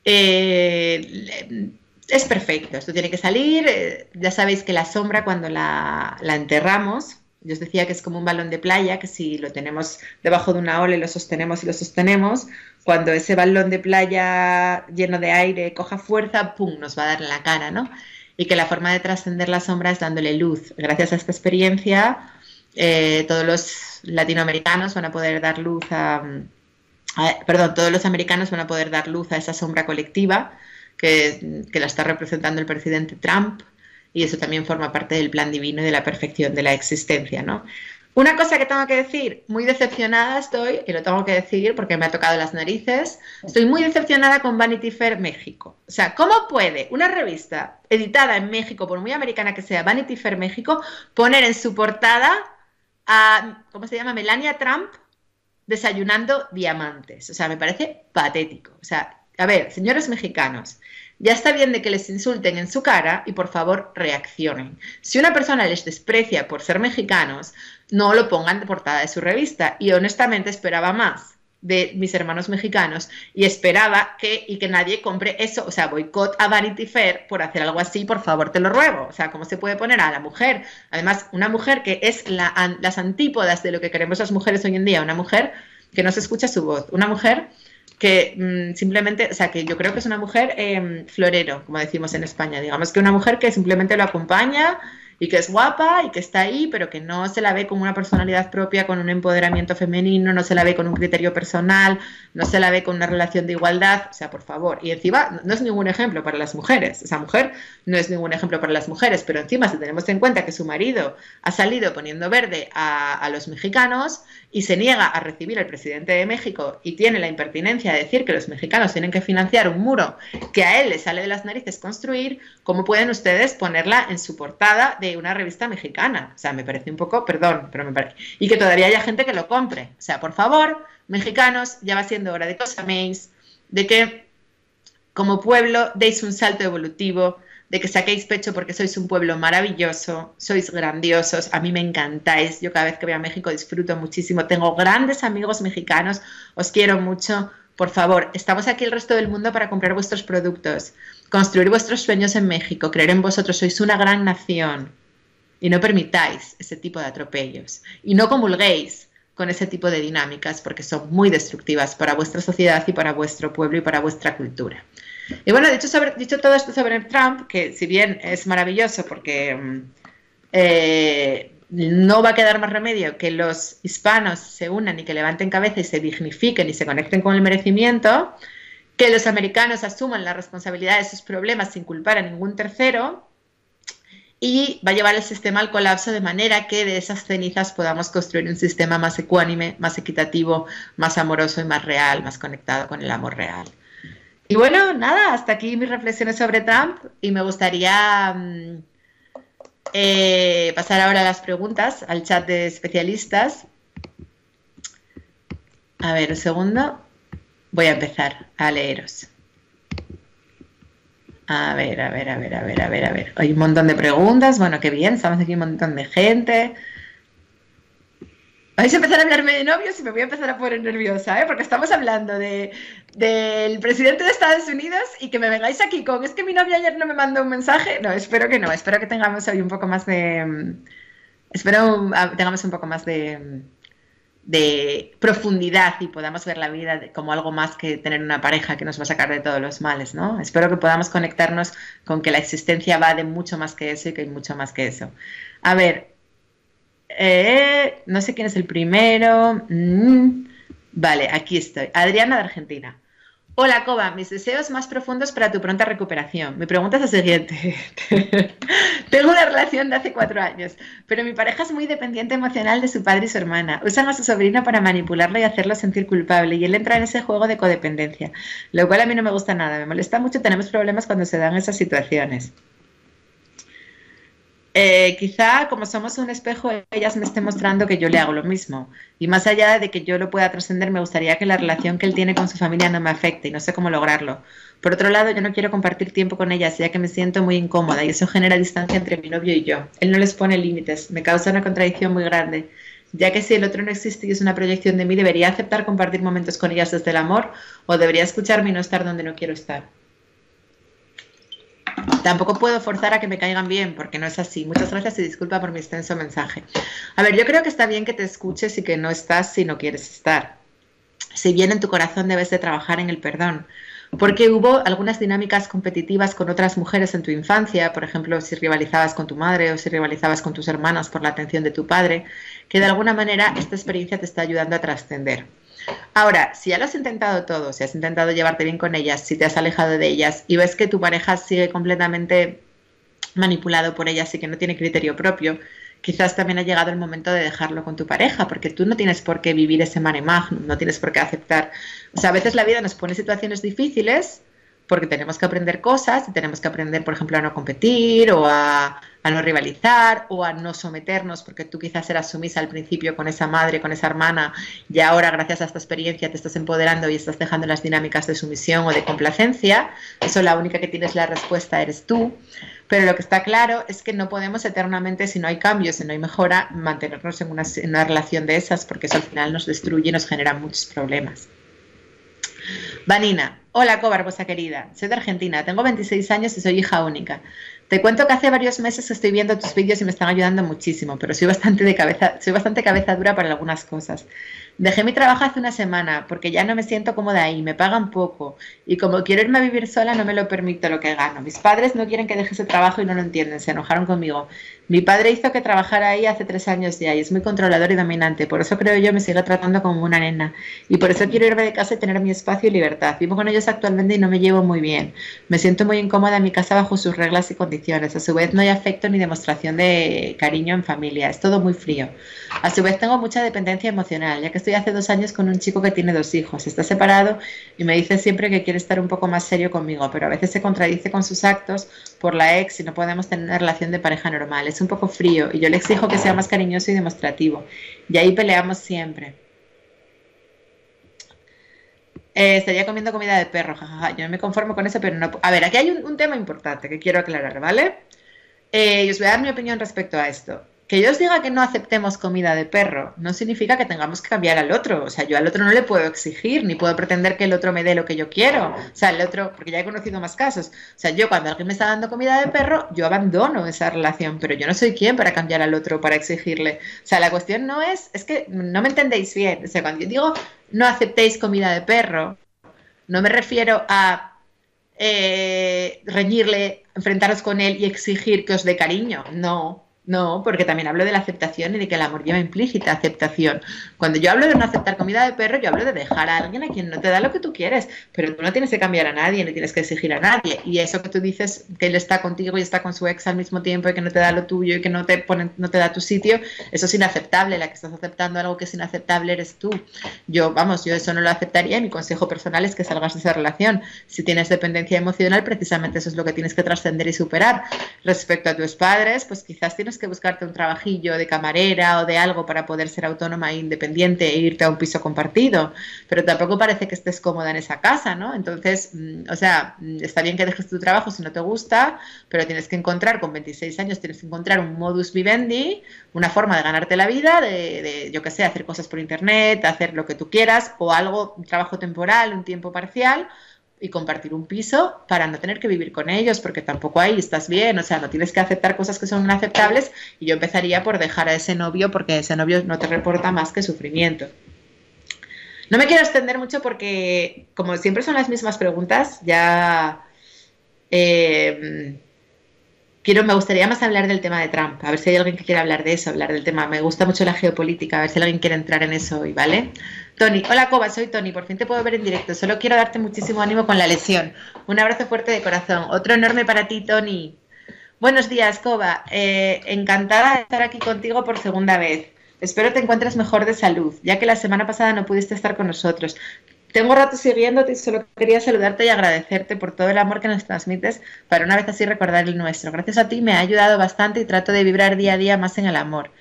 es perfecto, esto tiene que salir. Ya sabéis que la sombra, cuando la enterramos, yo os decía que es como un balón de playa, que si lo tenemos debajo de una ola y lo sostenemos, cuando ese balón de playa lleno de aire coja fuerza, ¡pum!, nos va a dar en la cara, ¿no? Y que la forma de trascender la sombra es dándole luz. Gracias a esta experiencia, todos los latinoamericanos van a poder dar luz todos los americanos van a poder dar luz a esa sombra colectiva que la está representando el presidente Trump, y eso también forma parte del plan divino y de la perfección de la existencia, ¿no? Una cosa que tengo que decir, muy decepcionada estoy, y lo tengo que decir porque me ha tocado las narices, estoy muy decepcionada con Vanity Fair México. O sea, ¿cómo puede una revista editada en México, por muy americana que sea, Vanity Fair México, poner en su portada a, ¿cómo se llama?, Melania Trump desayunando diamantes? O sea, me parece patético. O sea, a ver, señores mexicanos, ya está bien de que les insulten en su cara y por favor reaccionen. Si una persona les desprecia por ser mexicanos, no lo pongan de portada de su revista, y honestamente esperaba más de mis hermanos mexicanos y esperaba que nadie compre eso, o sea, boicot a Vanity Fair por hacer algo así, por favor, te lo ruego. O sea, ¿cómo se puede poner a la mujer? Además, una mujer que es las antípodas de lo que queremos las mujeres hoy en día, una mujer que no se escucha su voz, una mujer que simplemente, o sea, que yo creo que es una mujer florero, como decimos en España, digamos que una mujer que simplemente lo acompaña y que es guapa y que está ahí, pero que no se la ve con una personalidad propia, con un empoderamiento femenino, no se la ve con un criterio personal, no se la ve con una relación de igualdad, o sea, por favor. Y encima no es ningún ejemplo para las mujeres, esa mujer no es ningún ejemplo para las mujeres, pero encima si tenemos en cuenta que su marido ha salido poniendo verde a los mexicanos y se niega a recibir al presidente de México y tiene la impertinencia de decir que los mexicanos tienen que financiar un muro que a él le sale de las narices construir, ¿cómo pueden ustedes ponerla en su portada de una revista mexicana? O sea, me parece un poco, perdón, pero me parece... Y que todavía haya gente que lo compre. O sea, por favor, mexicanos, ya va siendo hora de que os améis, de que como pueblo deis un salto evolutivo, de que saquéis pecho porque sois un pueblo maravilloso, sois grandiosos, a mí me encantáis, yo cada vez que voy a México disfruto muchísimo, tengo grandes amigos mexicanos, os quiero mucho, por favor, estamos aquí el resto del mundo para comprar vuestros productos, construir vuestros sueños en México, creer en vosotros, sois una gran nación y no permitáis ese tipo de atropellos y no comulguéis con ese tipo de dinámicas porque son muy destructivas para vuestra sociedad y para vuestro pueblo y para vuestra cultura. Y bueno, dicho todo esto sobre Trump, que si bien es maravilloso porque no va a quedar más remedio que los hispanos se unan y que levanten cabeza y se dignifiquen y se conecten con el merecimiento, que los americanos asuman la responsabilidad de sus problemas sin culpar a ningún tercero, y va a llevar el sistema al colapso de manera que de esas cenizas podamos construir un sistema más ecuánime, más equitativo, más amoroso y más real, más conectado con el amor real. Y bueno, nada, hasta aquí mis reflexiones sobre Trump y me gustaría pasar ahora a las preguntas, al chat de especialistas. A ver, un segundo. Voy a empezar a leeros. A ver. Hay un montón de preguntas. Bueno, qué bien, estamos aquí un montón de gente. Vais a empezar a hablarme de novios y me voy a empezar a poner nerviosa, ¿eh? Porque estamos hablando del presidente de Estados Unidos y que me vengáis aquí con es que mi novia ayer no me mandó un mensaje. No, espero que no. Espero que tengamos hoy un poco más de... tengamos un poco más de profundidad y podamos ver la vida como algo más que tener una pareja que nos va a sacar de todos los males, ¿no? Espero que podamos conectarnos con que la existencia va de mucho más que eso y que hay mucho más que eso. A ver... no sé quién es el primero. Vale, aquí estoy. Adriana de Argentina. Hola, Coba, mis deseos más profundos para tu pronta recuperación. Mi pregunta es la siguiente. Tengo una relación de hace 4 años, pero mi pareja es muy dependiente emocional de su padre y su hermana. Usan a su sobrino para manipularlo y hacerlo sentir culpable, y él entra en ese juego de codependencia, lo cual a mí no me gusta nada. Me molesta mucho, tenemos problemas cuando se dan esas situaciones. Quizá como somos un espejo, ellas me estén mostrando que yo le hago lo mismo, y más allá de que yo lo pueda trascender, me gustaría que la relación que él tiene con su familia no me afecte y no sé cómo lograrlo. Por otro lado, yo no quiero compartir tiempo con ellas ya que me siento muy incómoda y eso genera distancia entre mi novio y yo. Él no les pone límites, me causa una contradicción muy grande, ya que si el otro no existe y es una proyección de mí, ¿debería aceptar compartir momentos con ellas desde el amor o debería escucharme y no estar donde no quiero estar? Tampoco puedo forzar a que me caigan bien, porque no es así. Muchas gracias y disculpa por mi extenso mensaje. A ver, yo creo que está bien que te escuches y que no estás si no quieres estar. Si bien en tu corazón debes de trabajar en el perdón, porque hubo algunas dinámicas competitivas con otras mujeres en tu infancia, por ejemplo, si rivalizabas con tu madre o si rivalizabas con tus hermanas por la atención de tu padre, que de alguna manera esta experiencia te está ayudando a trascender. Ahora, si ya lo has intentado todo, si has intentado llevarte bien con ellas, si te has alejado de ellas y ves que tu pareja sigue completamente manipulado por ellas y que no tiene criterio propio, quizás también ha llegado el momento de dejarlo con tu pareja, porque tú no tienes por qué vivir ese mare magnum, no tienes por qué aceptar. O sea, a veces la vida nos pone situaciones difíciles porque tenemos que aprender cosas y tenemos que aprender, por ejemplo, a no competir o a no rivalizar o a no someternos, porque tú quizás eras sumisa al principio con esa madre, con esa hermana, y ahora gracias a esta experiencia te estás empoderando y estás dejando las dinámicas de sumisión o de complacencia. Eso, la única que tienes la respuesta eres tú. Pero lo que está claro es que no podemos eternamente, si no hay cambios, si no hay mejora, mantenernos en una relación de esas, porque eso al final nos destruye y nos genera muchos problemas. Vanina, hola Coba, hermosa querida, soy de Argentina, tengo 26 años y soy hija única. Te cuento que hace varios meses estoy viendo tus vídeos y me están ayudando muchísimo, pero soy bastante cabeza dura para algunas cosas. Dejé mi trabajo hace una semana porque ya no me siento cómoda ahí, me pagan poco y como quiero irme a vivir sola no me lo permito lo que gano. Mis padres no quieren que deje ese trabajo y no lo entienden, se enojaron conmigo. Mi padre hizo que trabajara ahí hace 3 años ya y es muy controlador y dominante, por eso creo yo me sigue tratando como una nena y por eso quiero irme de casa y tener mi espacio y libertad. Vivo con ellos actualmente y no me llevo muy bien. Me siento muy incómoda en mi casa bajo sus reglas y condiciones. A su vez no hay afecto ni demostración de cariño en familia, es todo muy frío. A su vez tengo mucha dependencia emocional, ya que estoy hace 2 años con un chico que tiene 2 hijos, está separado y me dice siempre que quiere estar un poco más serio conmigo, pero a veces se contradice con sus actos por la ex y no podemos tener una relación de pareja normal. Es un poco frío y yo le exijo que sea más cariñoso y demostrativo y ahí peleamos siempre. Estaría comiendo comida de perro, jajaja. Yo no me conformo con eso, pero no. A ver, aquí hay un tema importante que quiero aclarar, ¿vale? Y os voy a dar mi opinión respecto a esto. Que yo os diga que no aceptemos comida de perro no significa que tengamos que cambiar al otro. O sea, yo al otro no le puedo exigir, ni puedo pretender que el otro me dé lo que yo quiero. O sea, el otro, porque ya he conocido más casos. O sea, yo cuando alguien me está dando comida de perro, yo abandono esa relación, pero yo no soy quien para cambiar al otro, para exigirle. O sea, la cuestión no es que no me entendéis bien. O sea, cuando yo digo no aceptéis comida de perro, no me refiero a reñirle, enfrentaros con él y exigir que os dé cariño. No, no, porque también hablo de la aceptación y de que el amor lleva implícita aceptación. Cuando yo hablo de no aceptar comida de perro, yo hablo de dejar a alguien a quien no te da lo que tú quieres, pero tú no tienes que cambiar a nadie, ni tienes que exigir a nadie. Y eso que tú dices, que él está contigo y está con su ex al mismo tiempo y que no te da lo tuyo y que no te da tu sitio, eso es inaceptable. La que estás aceptando algo que es inaceptable eres tú. Yo eso no lo aceptaría y mi consejo personal es que salgas de esa relación. Si tienes dependencia emocional, precisamente eso es lo que tienes que trascender y superar. Respecto a tus padres, pues quizás tienes que buscarte un trabajillo de camarera o de algo para poder ser autónoma e independiente e irte a un piso compartido, pero tampoco parece que estés cómoda en esa casa, ¿no? Entonces, o sea, está bien que dejes tu trabajo si no te gusta, pero tienes que encontrar, con 26 años, tienes que encontrar un modus vivendi, una forma de ganarte la vida, yo qué sé, hacer cosas por internet, hacer lo que tú quieras, o algo, un trabajo temporal, un tiempo parcial, y compartir un piso para no tener que vivir con ellos, porque tampoco ahí estás bien, o sea, no tienes que aceptar cosas que son inaceptables y yo empezaría por dejar a ese novio porque ese novio no te reporta más que sufrimiento. No me quiero extender mucho porque, como siempre son las mismas preguntas, ya me gustaría más hablar del tema de Trump, a ver si hay alguien que quiera hablar de eso, hablar del tema. Me gusta mucho la geopolítica, a ver si alguien quiere entrar en eso hoy, ¿vale? Tony, hola Coba, soy Tony, por fin te puedo ver en directo, solo quiero darte muchísimo ánimo con la lesión. Un abrazo fuerte de corazón, otro enorme para ti, Tony. Buenos días, Coba, encantada de estar aquí contigo por segunda vez. Espero te encuentres mejor de salud, ya que la semana pasada no pudiste estar con nosotros. Tengo rato siguiéndote y solo quería saludarte y agradecerte por todo el amor que nos transmites para una vez así recordar el nuestro. Gracias a ti me ha ayudado bastante y trato de vibrar día a día más en el amor.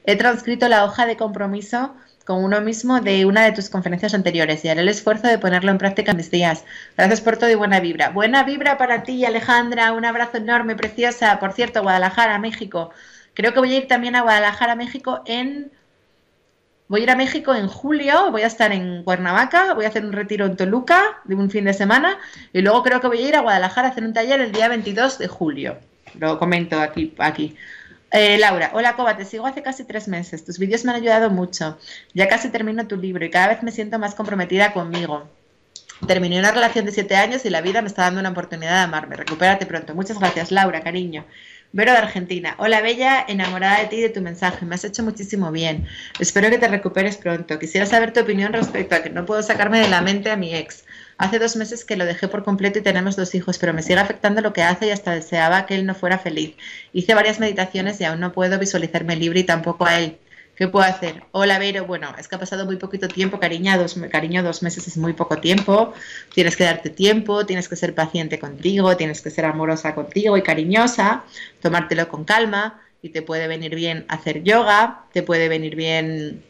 He transcrito la hoja de compromiso con uno mismo de una de tus conferencias anteriores y haré el esfuerzo de ponerlo en práctica en mis días. Gracias por todo y buena vibra. Buena vibra para ti, Alejandra. Un abrazo enorme, preciosa. Por cierto, Guadalajara, México. Creo que voy a ir también a Guadalajara, México Voy a ir a México en julio, voy a estar en Cuernavaca, voy a hacer un retiro en Toluca de un fin de semana y luego creo que voy a ir a Guadalajara a hacer un taller el día 22 de julio. Lo comento aquí. Laura, hola Coba, te sigo hace casi 3 meses. Tus vídeos me han ayudado mucho. Ya casi termino tu libro y cada vez me siento más comprometida conmigo. Terminé una relación de 7 años y la vida me está dando una oportunidad de amarme. Recupérate pronto. Muchas gracias, Laura, cariño. Vero de Argentina. Hola, bella, enamorada de ti y de tu mensaje. Me has hecho muchísimo bien. Espero que te recuperes pronto. Quisiera saber tu opinión respecto a que no puedo sacarme de la mente a mi ex. Hace 2 meses que lo dejé por completo y tenemos 2 hijos, pero me sigue afectando lo que hace y hasta deseaba que él no fuera feliz. Hice varias meditaciones y aún no puedo visualizarme libre y tampoco a él. ¿Qué puedo hacer? Hola, Vero. Bueno, es que ha pasado muy poquito tiempo, cariño. Cariño, 2 meses es muy poco tiempo. Tienes que darte tiempo, tienes que ser paciente contigo, tienes que ser amorosa contigo y cariñosa, tomártelo con calma y te puede venir bien hacer yoga, te puede venir bien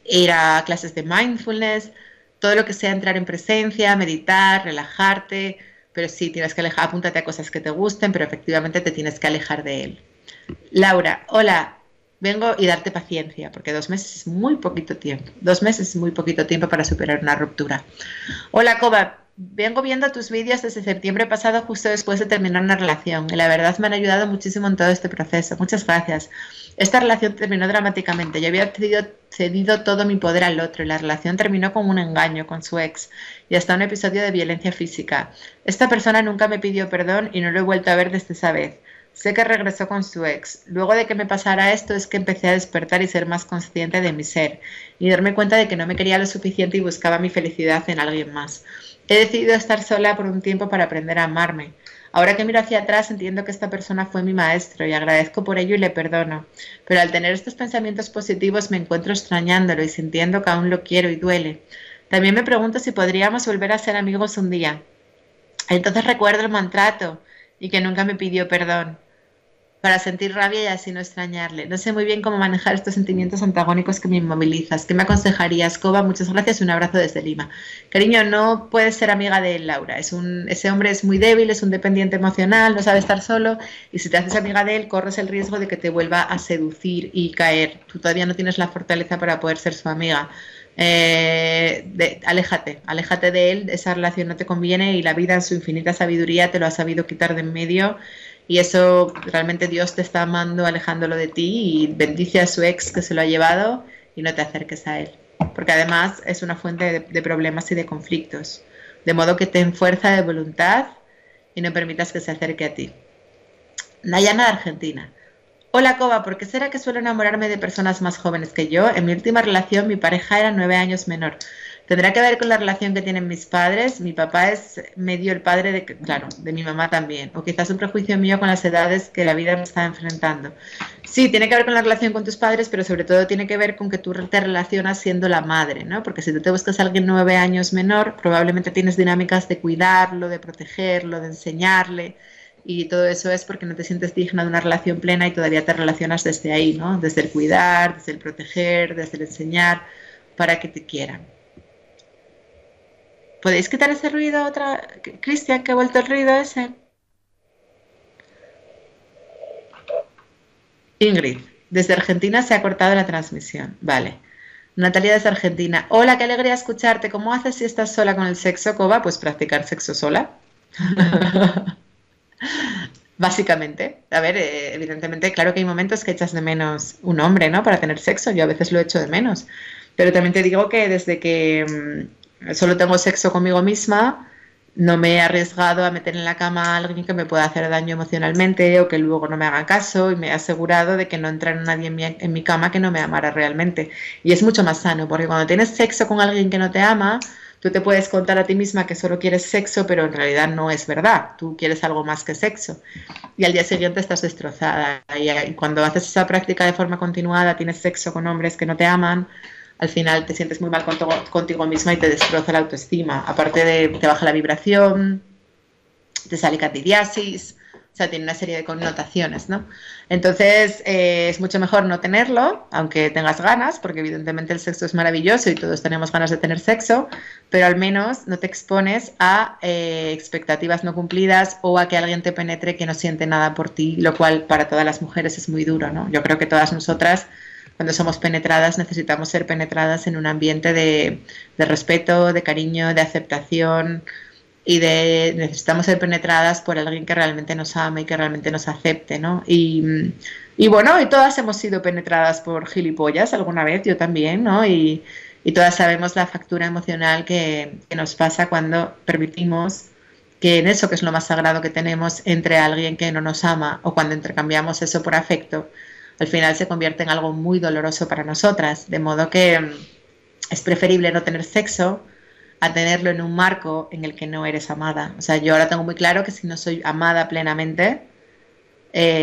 ir a clases de mindfulness, todo lo que sea entrar en presencia, meditar, relajarte, pero sí, tienes que alejar, apúntate a cosas que te gusten, pero efectivamente te tienes que alejar de él. Laura, hola, vengo y darte paciencia, porque 2 meses es muy poquito tiempo. 2 meses es muy poquito tiempo para superar una ruptura. Hola, Coba, vengo viendo tus vídeos desde septiembre pasado, justo después de terminar una relación, y la verdad me han ayudado muchísimo en todo este proceso. Muchas gracias. Esta relación terminó dramáticamente. Yo había cedido todo mi poder al otro y la relación terminó con un engaño con su ex y hasta un episodio de violencia física. Esta persona nunca me pidió perdón y no lo he vuelto a ver desde esa vez. Sé que regresó con su ex. Luego de que me pasara esto es que empecé a despertar y ser más consciente de mi ser y darme cuenta de que no me quería lo suficiente y buscaba mi felicidad en alguien más. He decidido estar sola por un tiempo para aprender a amarme. Ahora que miro hacia atrás entiendo que esta persona fue mi maestro y agradezco por ello y le perdono. Pero al tener estos pensamientos positivos me encuentro extrañándolo y sintiendo que aún lo quiero y duele. También me pregunto si podríamos volver a ser amigos un día. Entonces recuerdo el maltrato y que nunca me pidió perdón para sentir rabia y así no extrañarle. No sé muy bien cómo manejar estos sentimientos antagónicos que me inmovilizas. ¿Qué me aconsejarías, Coba? Muchas gracias y un abrazo desde Lima. Cariño, no puedes ser amiga de él, Laura. Ese hombre es muy débil, es un dependiente emocional, no sabe estar solo y si te haces amiga de él corres el riesgo de que te vuelva a seducir y caer. Tú todavía no tienes la fortaleza para poder ser su amiga. Aléjate de él, esa relación no te conviene y la vida en su infinita sabiduría te lo ha sabido quitar de en medio y eso realmente Dios te está amando alejándolo de ti y bendice a su ex que se lo ha llevado y no te acerques a él, porque además es una fuente de problemas y de conflictos, de modo que ten fuerza de voluntad y no permitas que se acerque a ti. Nayana de Argentina. Hola, Coba, ¿por qué será que suelo enamorarme de personas más jóvenes que yo? En mi última relación mi pareja era 9 años menor. ¿Tendrá que ver con la relación que tienen mis padres? Mi papá es medio el padre de, claro, de mi mamá también. O quizás un prejuicio mío con las edades que la vida me está enfrentando. Sí, tiene que ver con la relación con tus padres, pero sobre todo tiene que ver con que tú te relacionas siendo la madre, ¿no? Porque si tú te buscas a alguien 9 años menor, probablemente tienes dinámicas de cuidarlo, de protegerlo, de enseñarle. Y todo eso es porque no te sientes digna de una relación plena y todavía te relacionas desde ahí, ¿no? Desde el cuidar, desde el proteger, desde el enseñar, para que te quieran. ¿Podéis quitar ese ruido otra? Cristian, que ha vuelto el ruido ese. Ingrid, desde Argentina se ha cortado la transmisión. Vale. Natalia desde Argentina. Hola, qué alegría escucharte. ¿Cómo haces si estás sola con el sexo, Coba? Pues practicar sexo sola. Básicamente, a ver, evidentemente, claro que hay momentos que echas de menos un hombre, ¿no? Para tener sexo, yo a veces lo echo de menos, pero también te digo que desde que solo tengo sexo conmigo misma, no me he arriesgado a meter en la cama a alguien que me pueda hacer daño emocionalmente o que luego no me haga caso y me he asegurado de que no entrara nadie en mi cama que no me amara realmente. Y es mucho más sano, porque cuando tienes sexo con alguien que no te ama, tú te puedes contar a ti misma que solo quieres sexo, pero en realidad no es verdad. Tú quieres algo más que sexo. Y al día siguiente estás destrozada. Y cuando haces esa práctica de forma continuada, tienes sexo con hombres que no te aman, al final te sientes muy mal contigo misma y te destroza la autoestima. Aparte de te baja la vibración, te sale candidiasis, o sea, tiene una serie de connotaciones, ¿no? Entonces, es mucho mejor no tenerlo, aunque tengas ganas, porque evidentemente el sexo es maravilloso y todos tenemos ganas de tener sexo, pero al menos no te expones a expectativas no cumplidas o a que alguien te penetre que no siente nada por ti, lo cual para todas las mujeres es muy duro, ¿no? Yo creo que todas nosotras, cuando somos penetradas, necesitamos ser penetradas en un ambiente de respeto, de cariño, de aceptación, y necesitamos ser penetradas por alguien que realmente nos ame y que realmente nos acepte, ¿no? Y bueno, y todas hemos sido penetradas por gilipollas alguna vez, yo también, ¿no? Y todas sabemos la factura emocional que nos pasa cuando permitimos que en eso que es lo más sagrado que tenemos entre alguien que no nos ama o cuando intercambiamos eso por afecto, al final se convierte en algo muy doloroso para nosotras, de modo que es preferible no tener sexo a tenerlo en un marco en el que no eres amada. O sea, yo ahora tengo muy claro que si no soy amada plenamente,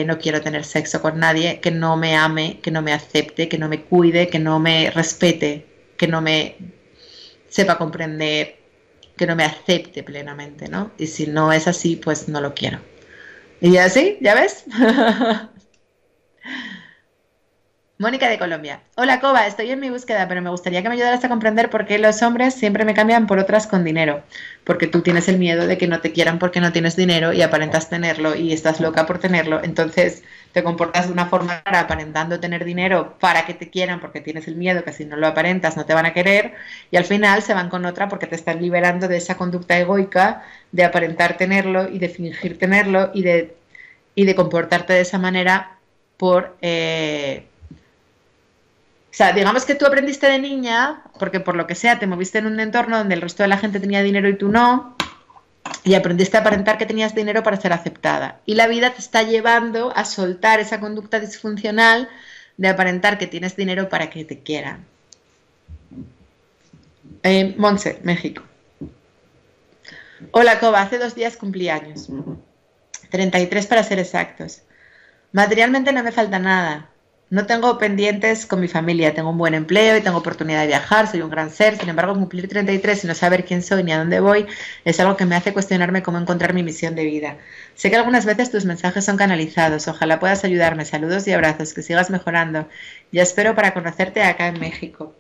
no quiero tener sexo con nadie que no me ame, que no me acepte, que no me cuide, que no me respete, que no me sepa comprender, que no me acepte plenamente, ¿no? Y si no es así, pues no lo quiero. Y así, ¿ya ves? Mónica de Colombia. Hola, Coba, estoy en mi búsqueda, pero me gustaría que me ayudaras a comprender por qué los hombres siempre me cambian por otras con dinero. Porque tú tienes el miedo de que no te quieran porque no tienes dinero y aparentas tenerlo y estás loca por tenerlo. Entonces te comportas de una forma rara aparentando tener dinero para que te quieran porque tienes el miedo que si no lo aparentas no te van a querer y al final se van con otra porque te están liberando de esa conducta egoica de aparentar tenerlo y de fingir tenerlo y de comportarte de esa manera por... O sea, digamos que tú aprendiste de niña, porque por lo que sea te moviste en un entorno donde el resto de la gente tenía dinero y tú no, y aprendiste a aparentar que tenías dinero para ser aceptada. Y la vida te está llevando a soltar esa conducta disfuncional de aparentar que tienes dinero para que te quieran. Monse, México. Hola, Coba, hace 2 días cumplí años. 33 para ser exactos. Materialmente no me falta nada. No tengo pendientes con mi familia, tengo un buen empleo y tengo oportunidad de viajar, soy un gran ser, sin embargo cumplir 33 y no saber quién soy ni a dónde voy es algo que me hace cuestionarme cómo encontrar mi misión de vida. Sé que algunas veces tus mensajes son canalizados, ojalá puedas ayudarme, saludos y abrazos, que sigas mejorando. Ya espero para conocerte acá en México.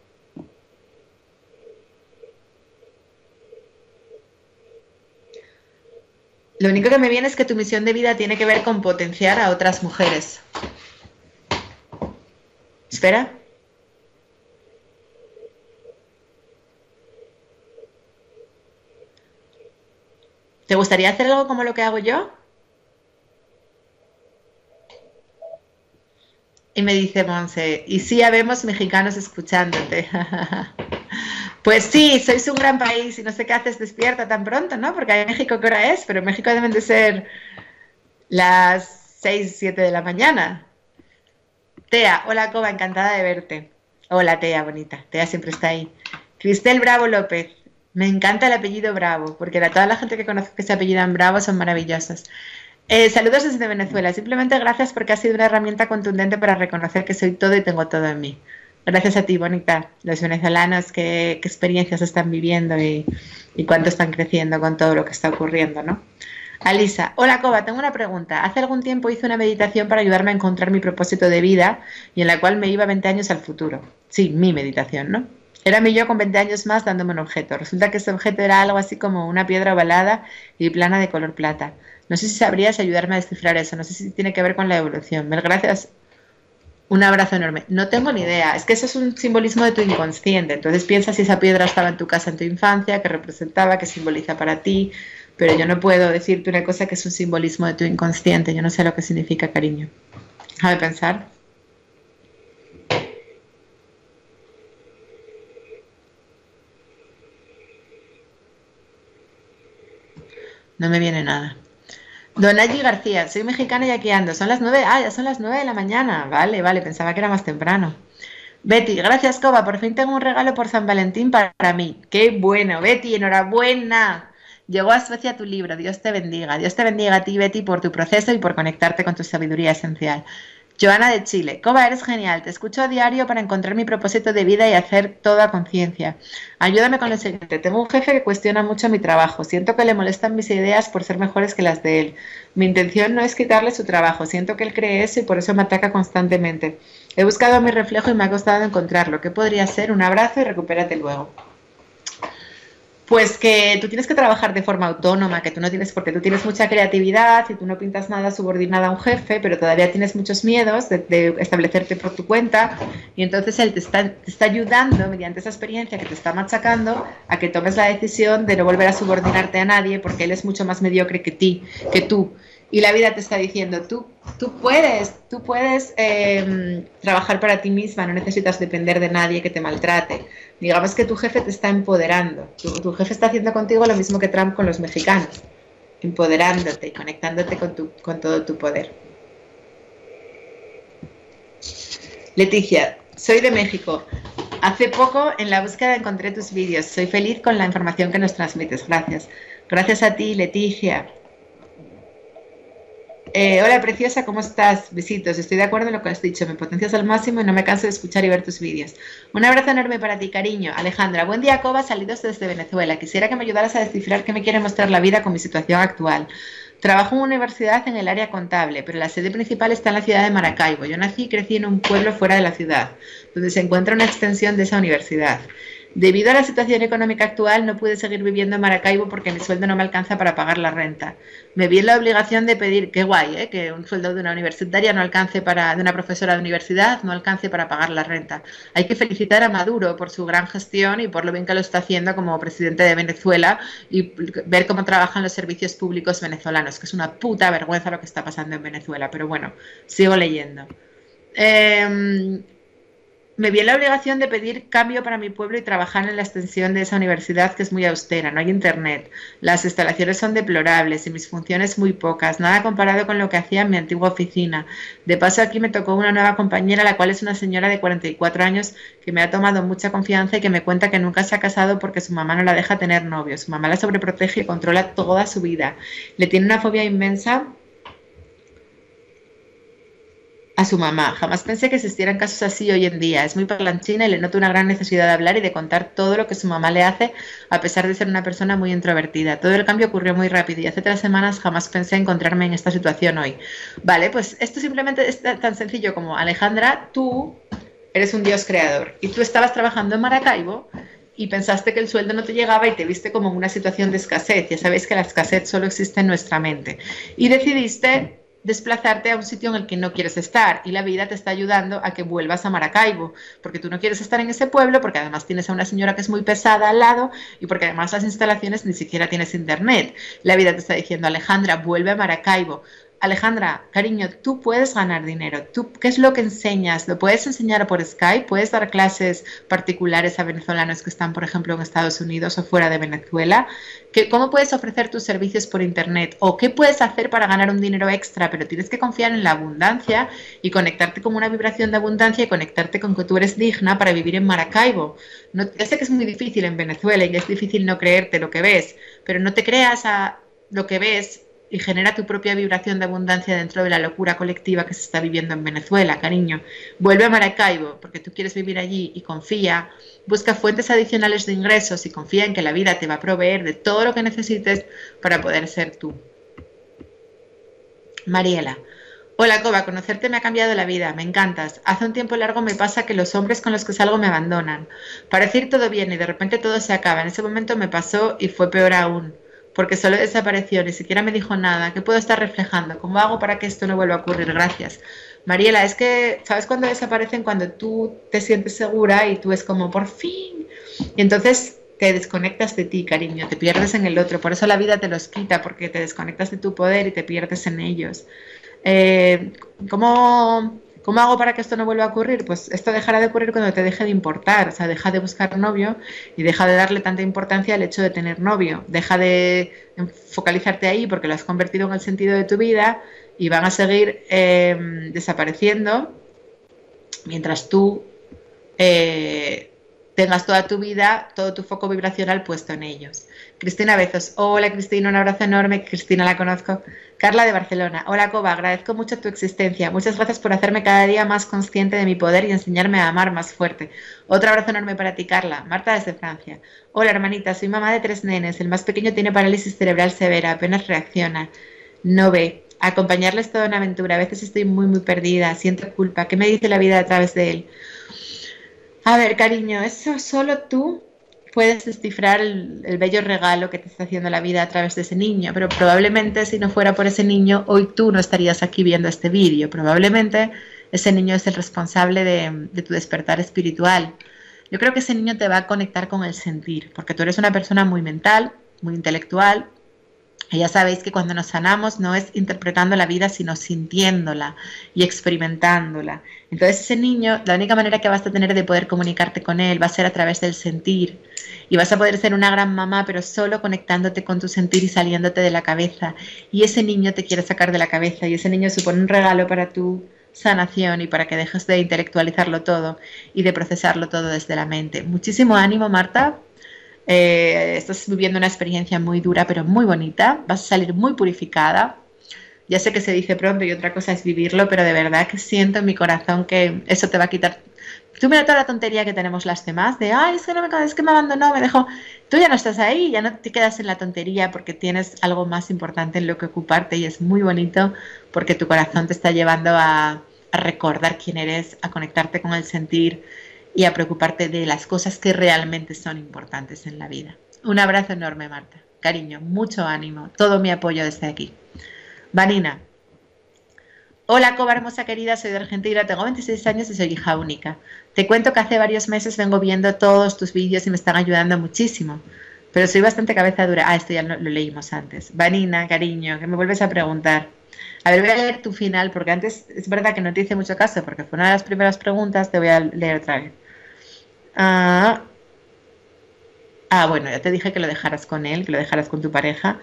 Lo único que me viene es que tu misión de vida tiene que ver con potenciar a otras mujeres. Espera. ¿Te gustaría hacer algo como lo que hago yo? Y me dice Monse, y sí habemos mexicanos escuchándote. Pues sí, sois un gran país y no sé qué haces despierta tan pronto, ¿no? Porque en México, ¿qué hora es? Pero en México deben de ser las 6, 7 de la mañana. Tea, hola Coba, encantada de verte. Hola Tea, bonita. Tea siempre está ahí. Cristel Bravo López. Me encanta el apellido Bravo, porque toda la gente que conozco que se apellidan Bravo son maravillosos. Saludos desde Venezuela. Simplemente gracias porque ha sido una herramienta contundente para reconocer que soy todo y tengo todo en mí. Gracias a ti, bonita. Los venezolanos, qué experiencias están viviendo y cuánto están creciendo con todo lo que está ocurriendo, ¿no? Alisa, hola Coba, tengo una pregunta. Hace algún tiempo hice una meditación para ayudarme a encontrar mi propósito de vida y en la cual me iba 20 años al futuro. Sí, mi meditación, ¿no? Era mi yo con 20 años más dándome un objeto. Resulta que ese objeto era algo así como una piedra ovalada y plana de color plata. No sé si sabrías ayudarme a descifrar eso, no sé si tiene que ver con la evolución. Mil gracias. Un abrazo enorme. No tengo ni idea. Es que eso es un simbolismo de tu inconsciente. Entonces piensa si esa piedra estaba en tu casa en tu infancia, qué representaba, qué simboliza para ti. Pero yo no puedo decirte una cosa que es un simbolismo de tu inconsciente. Yo no sé lo que significa, cariño. Déjame pensar. No me viene nada. Donaji García, soy mexicana y aquí ando. Son las 9. Ah, ya son las 9 de la mañana. Vale, vale, pensaba que era más temprano. Betty, gracias, Coba. Por fin tengo un regalo por San Valentín para mí. Qué bueno, Betty, enhorabuena. Llegó a Suecia tu libro. Dios te bendiga. Dios te bendiga a ti, Betty, por tu proceso y por conectarte con tu sabiduría esencial. Joana de Chile, Coba, eres genial. Te escucho a diario para encontrar mi propósito de vida y hacer toda conciencia. Ayúdame con lo siguiente. Tengo un jefe que cuestiona mucho mi trabajo. Siento que le molestan mis ideas por ser mejores que las de él. Mi intención no es quitarle su trabajo. Siento que él cree eso y por eso me ataca constantemente. He buscado mi reflejo y me ha costado encontrarlo. ¿Qué podría ser? Un abrazo y recupérate luego. Pues que tú tienes que trabajar de forma autónoma, que tú no tienes, porque tú tienes mucha creatividad y tú no pintas nada subordinada a un jefe, pero todavía tienes muchos miedos de establecerte por tu cuenta y entonces él te está ayudando mediante esa experiencia que te está machacando a que tomes la decisión de no volver a subordinarte a nadie porque él es mucho más mediocre que tú. Y la vida te está diciendo, tú puedes trabajar para ti misma, no necesitas depender de nadie que te maltrate. Digamos que tu jefe te está empoderando. Tu jefe está haciendo contigo lo mismo que Trump con los mexicanos, empoderándote y conectándote con todo tu poder. Leticia, soy de México. Hace poco en la búsqueda encontré tus vídeos. Soy feliz con la información que nos transmites. Gracias. Gracias a ti, Leticia. Hola preciosa, ¿cómo estás? Besitos, estoy de acuerdo en lo que has dicho, me potencias al máximo y no me canso de escuchar y ver tus vídeos. Un abrazo enorme para ti, cariño. Alejandra, buen día, Coba, salidos desde Venezuela. Quisiera que me ayudaras a descifrar qué me quiere mostrar la vida con mi situación actual. Trabajo en una universidad en el área contable, pero la sede principal está en la ciudad de Maracaibo. Yo nací y crecí en un pueblo fuera de la ciudad, donde se encuentra una extensión de esa universidad. Debido a la situación económica actual, no pude seguir viviendo en Maracaibo porque mi sueldo no me alcanza para pagar la renta. Me vi en la obligación de pedir, qué guay, que un sueldo de una universitaria no alcance de una profesora de universidad, no alcance para pagar la renta. Hay que felicitar a Maduro por su gran gestión y por lo bien que lo está haciendo como presidente de Venezuela y ver cómo trabajan los servicios públicos venezolanos, que es una puta vergüenza lo que está pasando en Venezuela. Pero bueno, sigo leyendo. Me vi en la obligación de pedir cambio para mi pueblo y trabajar en la extensión de esa universidad que es muy austera, no hay internet, las instalaciones son deplorables y mis funciones muy pocas, nada comparado con lo que hacía en mi antigua oficina. De paso aquí me tocó una nueva compañera, la cual es una señora de 44 años que me ha tomado mucha confianza y que me cuenta que nunca se ha casado porque su mamá no la deja tener novio, su mamá la sobreprotege y controla toda su vida. Le tiene una fobia inmensa a su mamá. Jamás pensé que existieran casos así hoy en día. Es muy parlanchina y le noto una gran necesidad de hablar y de contar todo lo que su mamá le hace, a pesar de ser una persona muy introvertida. Todo el cambio ocurrió muy rápido y hace 3 semanas jamás pensé encontrarme en esta situación hoy. Vale, pues esto simplemente es tan sencillo como: Alejandra, tú eres un dios creador y tú estabas trabajando en Maracaibo y pensaste que el sueldo no te llegaba y te viste como en una situación de escasez. Ya sabéis que la escasez solo existe en nuestra mente. Y decidiste desplazarte a un sitio en el que no quieres estar y la vida te está ayudando a que vuelvas a Maracaibo, porque tú no quieres estar en ese pueblo, porque además tienes a una señora que es muy pesada al lado y porque además las instalaciones ni siquiera tienes internet. La vida te está diciendo: Alejandra, vuelve a Maracaibo. Alejandra, cariño, tú puedes ganar dinero. ¿Tú qué es lo que enseñas? ¿Lo puedes enseñar por Skype? ¿Puedes dar clases particulares a venezolanos que están, por ejemplo, en Estados Unidos o fuera de Venezuela? ¿Cómo puedes ofrecer tus servicios por Internet? ¿O qué puedes hacer para ganar un dinero extra? Pero tienes que confiar en la abundancia y conectarte con una vibración de abundancia y conectarte con que tú eres digna para vivir en Maracaibo. No, ya sé que es muy difícil en Venezuela y es difícil no creerte lo que ves, pero no te creas a lo que ves y genera tu propia vibración de abundancia dentro de la locura colectiva que se está viviendo en Venezuela, cariño. Vuelve a Maracaibo porque tú quieres vivir allí y confía. Busca fuentes adicionales de ingresos y confía en que la vida te va a proveer de todo lo que necesites para poder ser tú. Mariela. Hola, Coba, conocerte me ha cambiado la vida, me encantas. Hace un tiempo largo me pasa que los hombres con los que salgo me abandonan. Parece ir todo bien y de repente todo se acaba. En ese momento me pasó y fue peor aún, porque solo desapareció, ni siquiera me dijo nada. ¿Qué puedo estar reflejando? ¿Cómo hago para que esto no vuelva a ocurrir? Gracias. Mariela, es que, ¿sabes cuándo desaparecen? Cuando tú te sientes segura y tú es como, por fin. Y entonces te desconectas de ti, cariño, te pierdes en el otro. Por eso la vida te los quita, porque te desconectas de tu poder y te pierdes en ellos. Eh, ¿Cómo hago para que esto no vuelva a ocurrir? Pues esto dejará de ocurrir cuando te deje de importar, o sea, deja de buscar novio y deja de darle tanta importancia al hecho de tener novio, deja de focalizarte ahí porque lo has convertido en el sentido de tu vida y van a seguir desapareciendo mientras tú tengas toda tu vida, todo tu foco vibracional puesto en ellos. Cristina Bezos, hola Cristina, un abrazo enorme, Cristina la conozco. Carla de Barcelona, hola Coba, agradezco mucho tu existencia, muchas gracias por hacerme cada día más consciente de mi poder y enseñarme a amar más fuerte. Otro abrazo enorme para ti, Carla. Marta desde Francia, hola hermanita, soy mamá de 3 nenes, el más pequeño tiene parálisis cerebral severa, apenas reacciona, no ve. Acompañarle es toda una aventura, a veces estoy muy perdida, siento culpa, ¿qué me dice la vida a través de él? A ver, cariño, eso solo tú puedes descifrar el bello regalo que te está haciendo la vida a través de ese niño, pero probablemente si no fuera por ese niño, hoy tú no estarías aquí viendo este vídeo. Probablemente ese niño es el responsable de tu despertar espiritual. Yo creo que ese niño te va a conectar con el sentir, porque tú eres una persona muy mental, muy intelectual. Y ya sabéis que cuando nos sanamos no es interpretando la vida, sino sintiéndola y experimentándola. Entonces ese niño, la única manera que vas a tener de poder comunicarte con él va a ser a través del sentir. Y vas a poder ser una gran mamá, pero solo conectándote con tu sentir y saliéndote de la cabeza. Y ese niño te quiere sacar de la cabeza y ese niño supone un regalo para tu sanación y para que dejes de intelectualizarlo todo y de procesarlo todo desde la mente. Muchísimo ánimo, Marta. Estás viviendo una experiencia muy dura pero muy bonita, vas a salir muy purificada. Ya sé que se dice pronto y otra cosa es vivirlo, pero de verdad que siento en mi corazón que eso te va a quitar. Tú mira toda la tontería que tenemos las demás de, ay, es que, no me, es que me abandonó, me dejó. Tú ya no estás ahí, ya no te quedas en la tontería porque tienes algo más importante en lo que ocuparte y es muy bonito porque tu corazón te está llevando a recordar quién eres, a conectarte con el sentir y a preocuparte de las cosas que realmente son importantes en la vida. Un abrazo enorme, Marta. Cariño, mucho ánimo, todo mi apoyo desde aquí. Vanina. Hola, Coba hermosa querida, soy de Argentina, tengo 26 años y soy hija única. Te cuento que hace varios meses vengo viendo todos tus vídeos y me están ayudando muchísimo. Pero soy bastante cabeza dura. Ah, esto ya lo leímos antes. Vanina, cariño, que me vuelves a preguntar. A ver, voy a leer tu final, porque antes es verdad que no te hice mucho caso, porque fue una de las primeras preguntas, te voy a leer otra vez. Bueno, ya te dije que lo dejaras con él, que lo dejaras con tu pareja.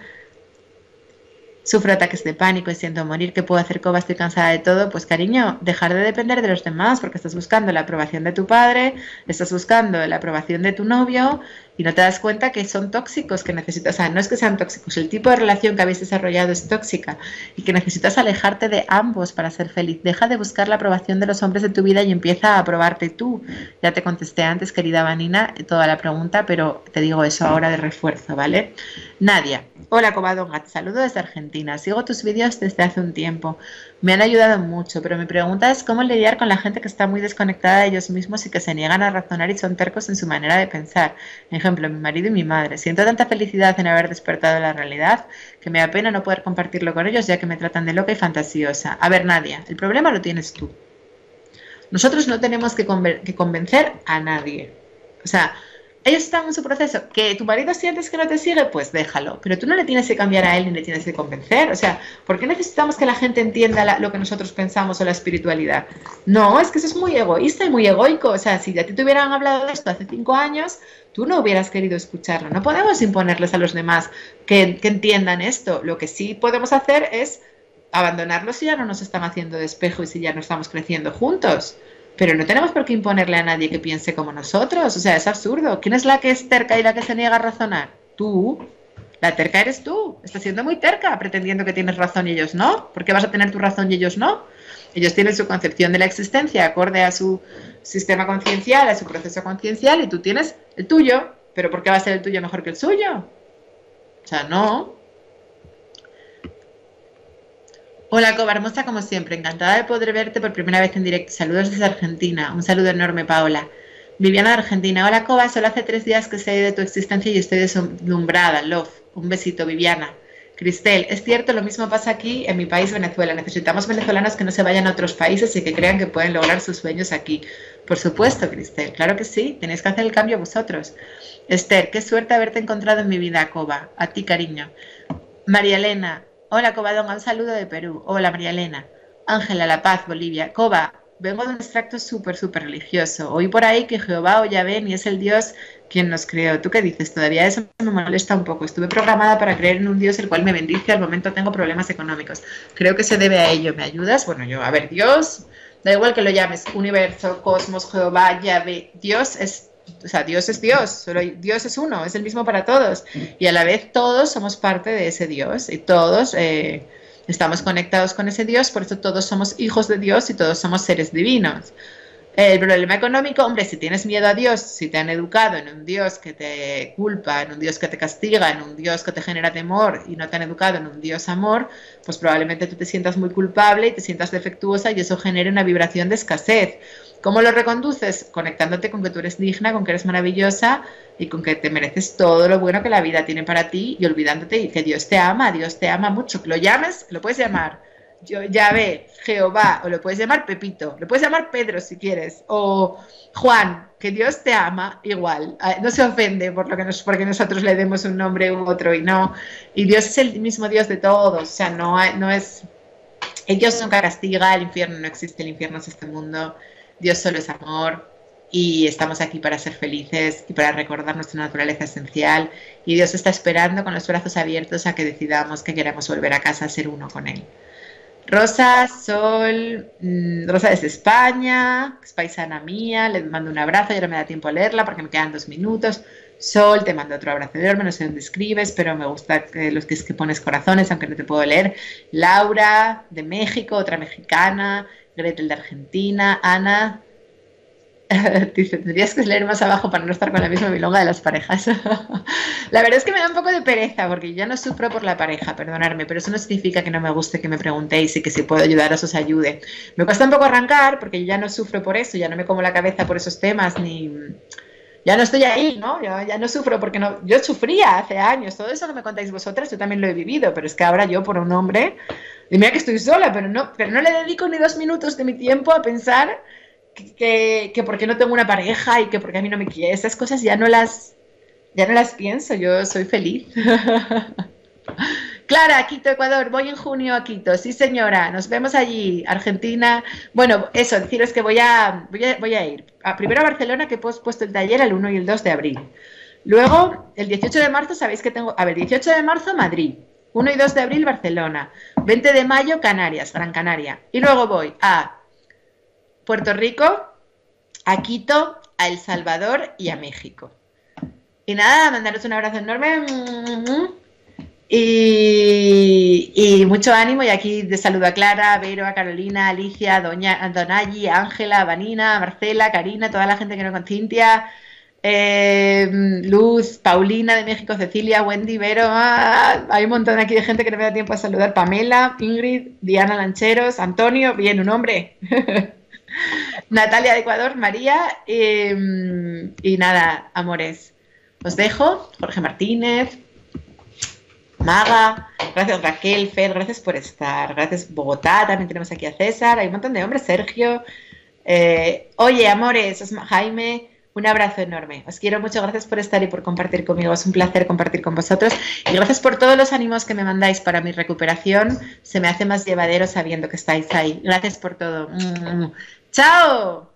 Sufro ataques de pánico y siento morir. ¿Qué puedo hacer, Coba? Estoy cansada de todo. Pues cariño, dejar de depender de los demás porque estás buscando la aprobación de tu padre, estás buscando la aprobación de tu novio y no te das cuenta que son tóxicos, que necesitas, o sea, no es que sean tóxicos, el tipo de relación que habéis desarrollado es tóxica y que necesitas alejarte de ambos para ser feliz. Deja de buscar la aprobación de los hombres de tu vida y empieza a aprobarte tú. Ya te contesté antes, querida Vanina, toda la pregunta, pero te digo eso ahora de refuerzo, ¿vale? Nadia. Hola, Covadonga, te saludo desde Argentina. Sigo tus vídeos desde hace un tiempo. Me han ayudado mucho, pero mi pregunta es cómo lidiar con la gente que está muy desconectada de ellos mismos y que se niegan a razonar y son tercos en su manera de pensar. Ejemplo, mi marido y mi madre. Siento tanta felicidad en haber despertado la realidad que me da pena no poder compartirlo con ellos ya que me tratan de loca y fantasiosa. A ver, Nadia, el problema lo tienes tú. Nosotros no tenemos que convencer a nadie. O sea, ellos están en su proceso. Que tu marido sientes que no te sigue, pues déjalo. Pero tú no le tienes que cambiar a él ni le tienes que convencer. O sea, ¿por qué necesitamos que la gente entienda lo que nosotros pensamos o la espiritualidad? No, es que eso es muy egoísta y muy egoico. O sea, si a ti te hubieran hablado de esto hace 5 años, tú no hubieras querido escucharlo. No podemos imponerles a los demás que entiendan esto. Lo que sí podemos hacer es abandonarlos si ya no nos están haciendo de espejo y si ya no estamos creciendo juntos. Pero no tenemos por qué imponerle a nadie que piense como nosotros. O sea, es absurdo. ¿Quién es la que es terca y la que se niega a razonar? Tú. La terca eres tú. Estás siendo muy terca, pretendiendo que tienes razón y ellos no. ¿Por qué vas a tener tu razón y ellos no? Ellos tienen su concepción de la existencia acorde a su sistema conciencial, a su proceso conciencial, y tú tienes el tuyo. ¿Pero por qué va a ser el tuyo mejor que el suyo? O sea, no. Hola, Coba hermosa, como siempre. Encantada de poder verte por primera vez en directo. Saludos desde Argentina. Un saludo enorme, Paola. Viviana de Argentina. Hola, Coba. Solo hace 3 días que sé de tu existencia y estoy deslumbrada. Love. Un besito, Viviana. Cristel. Es cierto, lo mismo pasa aquí en mi país, Venezuela. Necesitamos venezolanos que no se vayan a otros países y que crean que pueden lograr sus sueños aquí. Por supuesto, Cristel. Claro que sí. Tenéis que hacer el cambio vosotros. Esther. Qué suerte haberte encontrado en mi vida, Coba. A ti, cariño. María Elena. Hola, Covadonga, un saludo de Perú. Hola, María Elena. Ángela, La Paz, Bolivia. Coba, vengo de un extracto súper religioso. Oí por ahí que Jehová o Yahvé ni es el Dios quien nos creó. ¿Tú qué dices? Todavía eso me molesta un poco. Estuve programada para creer en un Dios el cual me bendice. Al momento tengo problemas económicos. Creo que se debe a ello. ¿Me ayudas? Bueno, a ver, Dios, da igual que lo llames universo, cosmos, Jehová, Yahvé. Dios es Dios, solo Dios es uno, es el mismo para todos y a la vez todos somos parte de ese Dios y todos estamos conectados con ese Dios, por eso todos somos hijos de Dios y todos somos seres divinos. El problema económico, hombre, si tienes miedo a Dios, si te han educado en un Dios que te culpa, en un Dios que te castiga, en un Dios que te genera temor y no te han educado en un Dios amor, pues probablemente tú te sientas muy culpable y te sientas defectuosa y eso genere una vibración de escasez. ¿Cómo lo reconduces? Conectándote con que tú eres digna, con que eres maravillosa y con que te mereces todo lo bueno que la vida tiene para ti y olvidándote y que Dios te ama mucho. Que lo llames, lo puedes llamar Yahvé, Jehová, o lo puedes llamar Pepito, lo puedes llamar Pedro si quieres, o Juan, que Dios te ama igual, no se ofende porque nosotros le demos un nombre u otro y Dios es el mismo Dios de todos, o sea, no es, el Dios nunca castiga, el infierno no existe, el infierno es este mundo, Dios solo es amor y estamos aquí para ser felices y para recordar nuestra naturaleza esencial y Dios está esperando con los brazos abiertos a que decidamos que queremos volver a casa a ser uno con Él. Rosa, Rosa desde España, es paisana mía, les mando un abrazo y ahora me da tiempo a leerla porque me quedan 2 minutos. Sol, te mando otro abrazo enorme, no sé dónde escribes, pero me gusta los que pones corazones, aunque no te puedo leer. Laura, de México, otra mexicana. Gretel, de Argentina. Ana, dice, tendrías que leer más abajo para no estar con la misma milonga de las parejas. La verdad es que me da un poco de pereza, porque yo ya no sufro por la pareja, perdonadme, pero eso no significa que no me guste que me preguntéis y que si puedo ayudaros os ayude. Me cuesta un poco arrancar, porque yo ya no sufro por eso, ya no me como la cabeza por esos temas, ni... Ya no estoy ahí, ¿no? Yo ya no sufro porque no, yo sufría hace años, todo eso que me contáis vosotras, yo también lo he vivido, pero es que ahora yo por un hombre, y mira que estoy sola, pero no le dedico ni 2 minutos de mi tiempo a pensar que porque no tengo una pareja y que porque a mí no me quiere, esas cosas ya no las pienso, yo soy feliz. Clara, Quito, Ecuador, voy en junio a Quito, sí señora, nos vemos allí, Argentina. Bueno, eso, deciros que voy a ir primero a Barcelona, que he puesto el taller el 1 y el 2 de abril. Luego, el 18 de marzo, sabéis que tengo, 18 de marzo Madrid, 1 y 2 de abril Barcelona, 20 de mayo Canarias, Gran Canaria. Y luego voy a Puerto Rico, a Quito, a El Salvador y a México. Y nada, mandaros un abrazo enorme. Y mucho ánimo, y aquí te saludo a Clara, a Vero, a Carolina, a Alicia, a Donaggi, a Ángela, a Vanina, a Marcela, a Karina, toda la gente que no con Cintia, Luz, Paulina de México, Cecilia, Wendy, Vero, hay un montón aquí de gente que no me da tiempo a saludar, Pamela, Ingrid, Diana Lancheros, Antonio, bien, un hombre, Natalia de Ecuador, María, y nada, amores, os dejo, Jorge Martínez, Maga, gracias Raquel, Fer, gracias por estar, gracias Bogotá, también tenemos aquí a César, hay un montón de hombres, Sergio, oye, amores, Jaime, un abrazo enorme, os quiero mucho, gracias por estar y por compartir conmigo, es un placer compartir con vosotros, y gracias por todos los ánimos que me mandáis para mi recuperación, se me hace más llevadero sabiendo que estáis ahí, gracias por todo, ¡chao!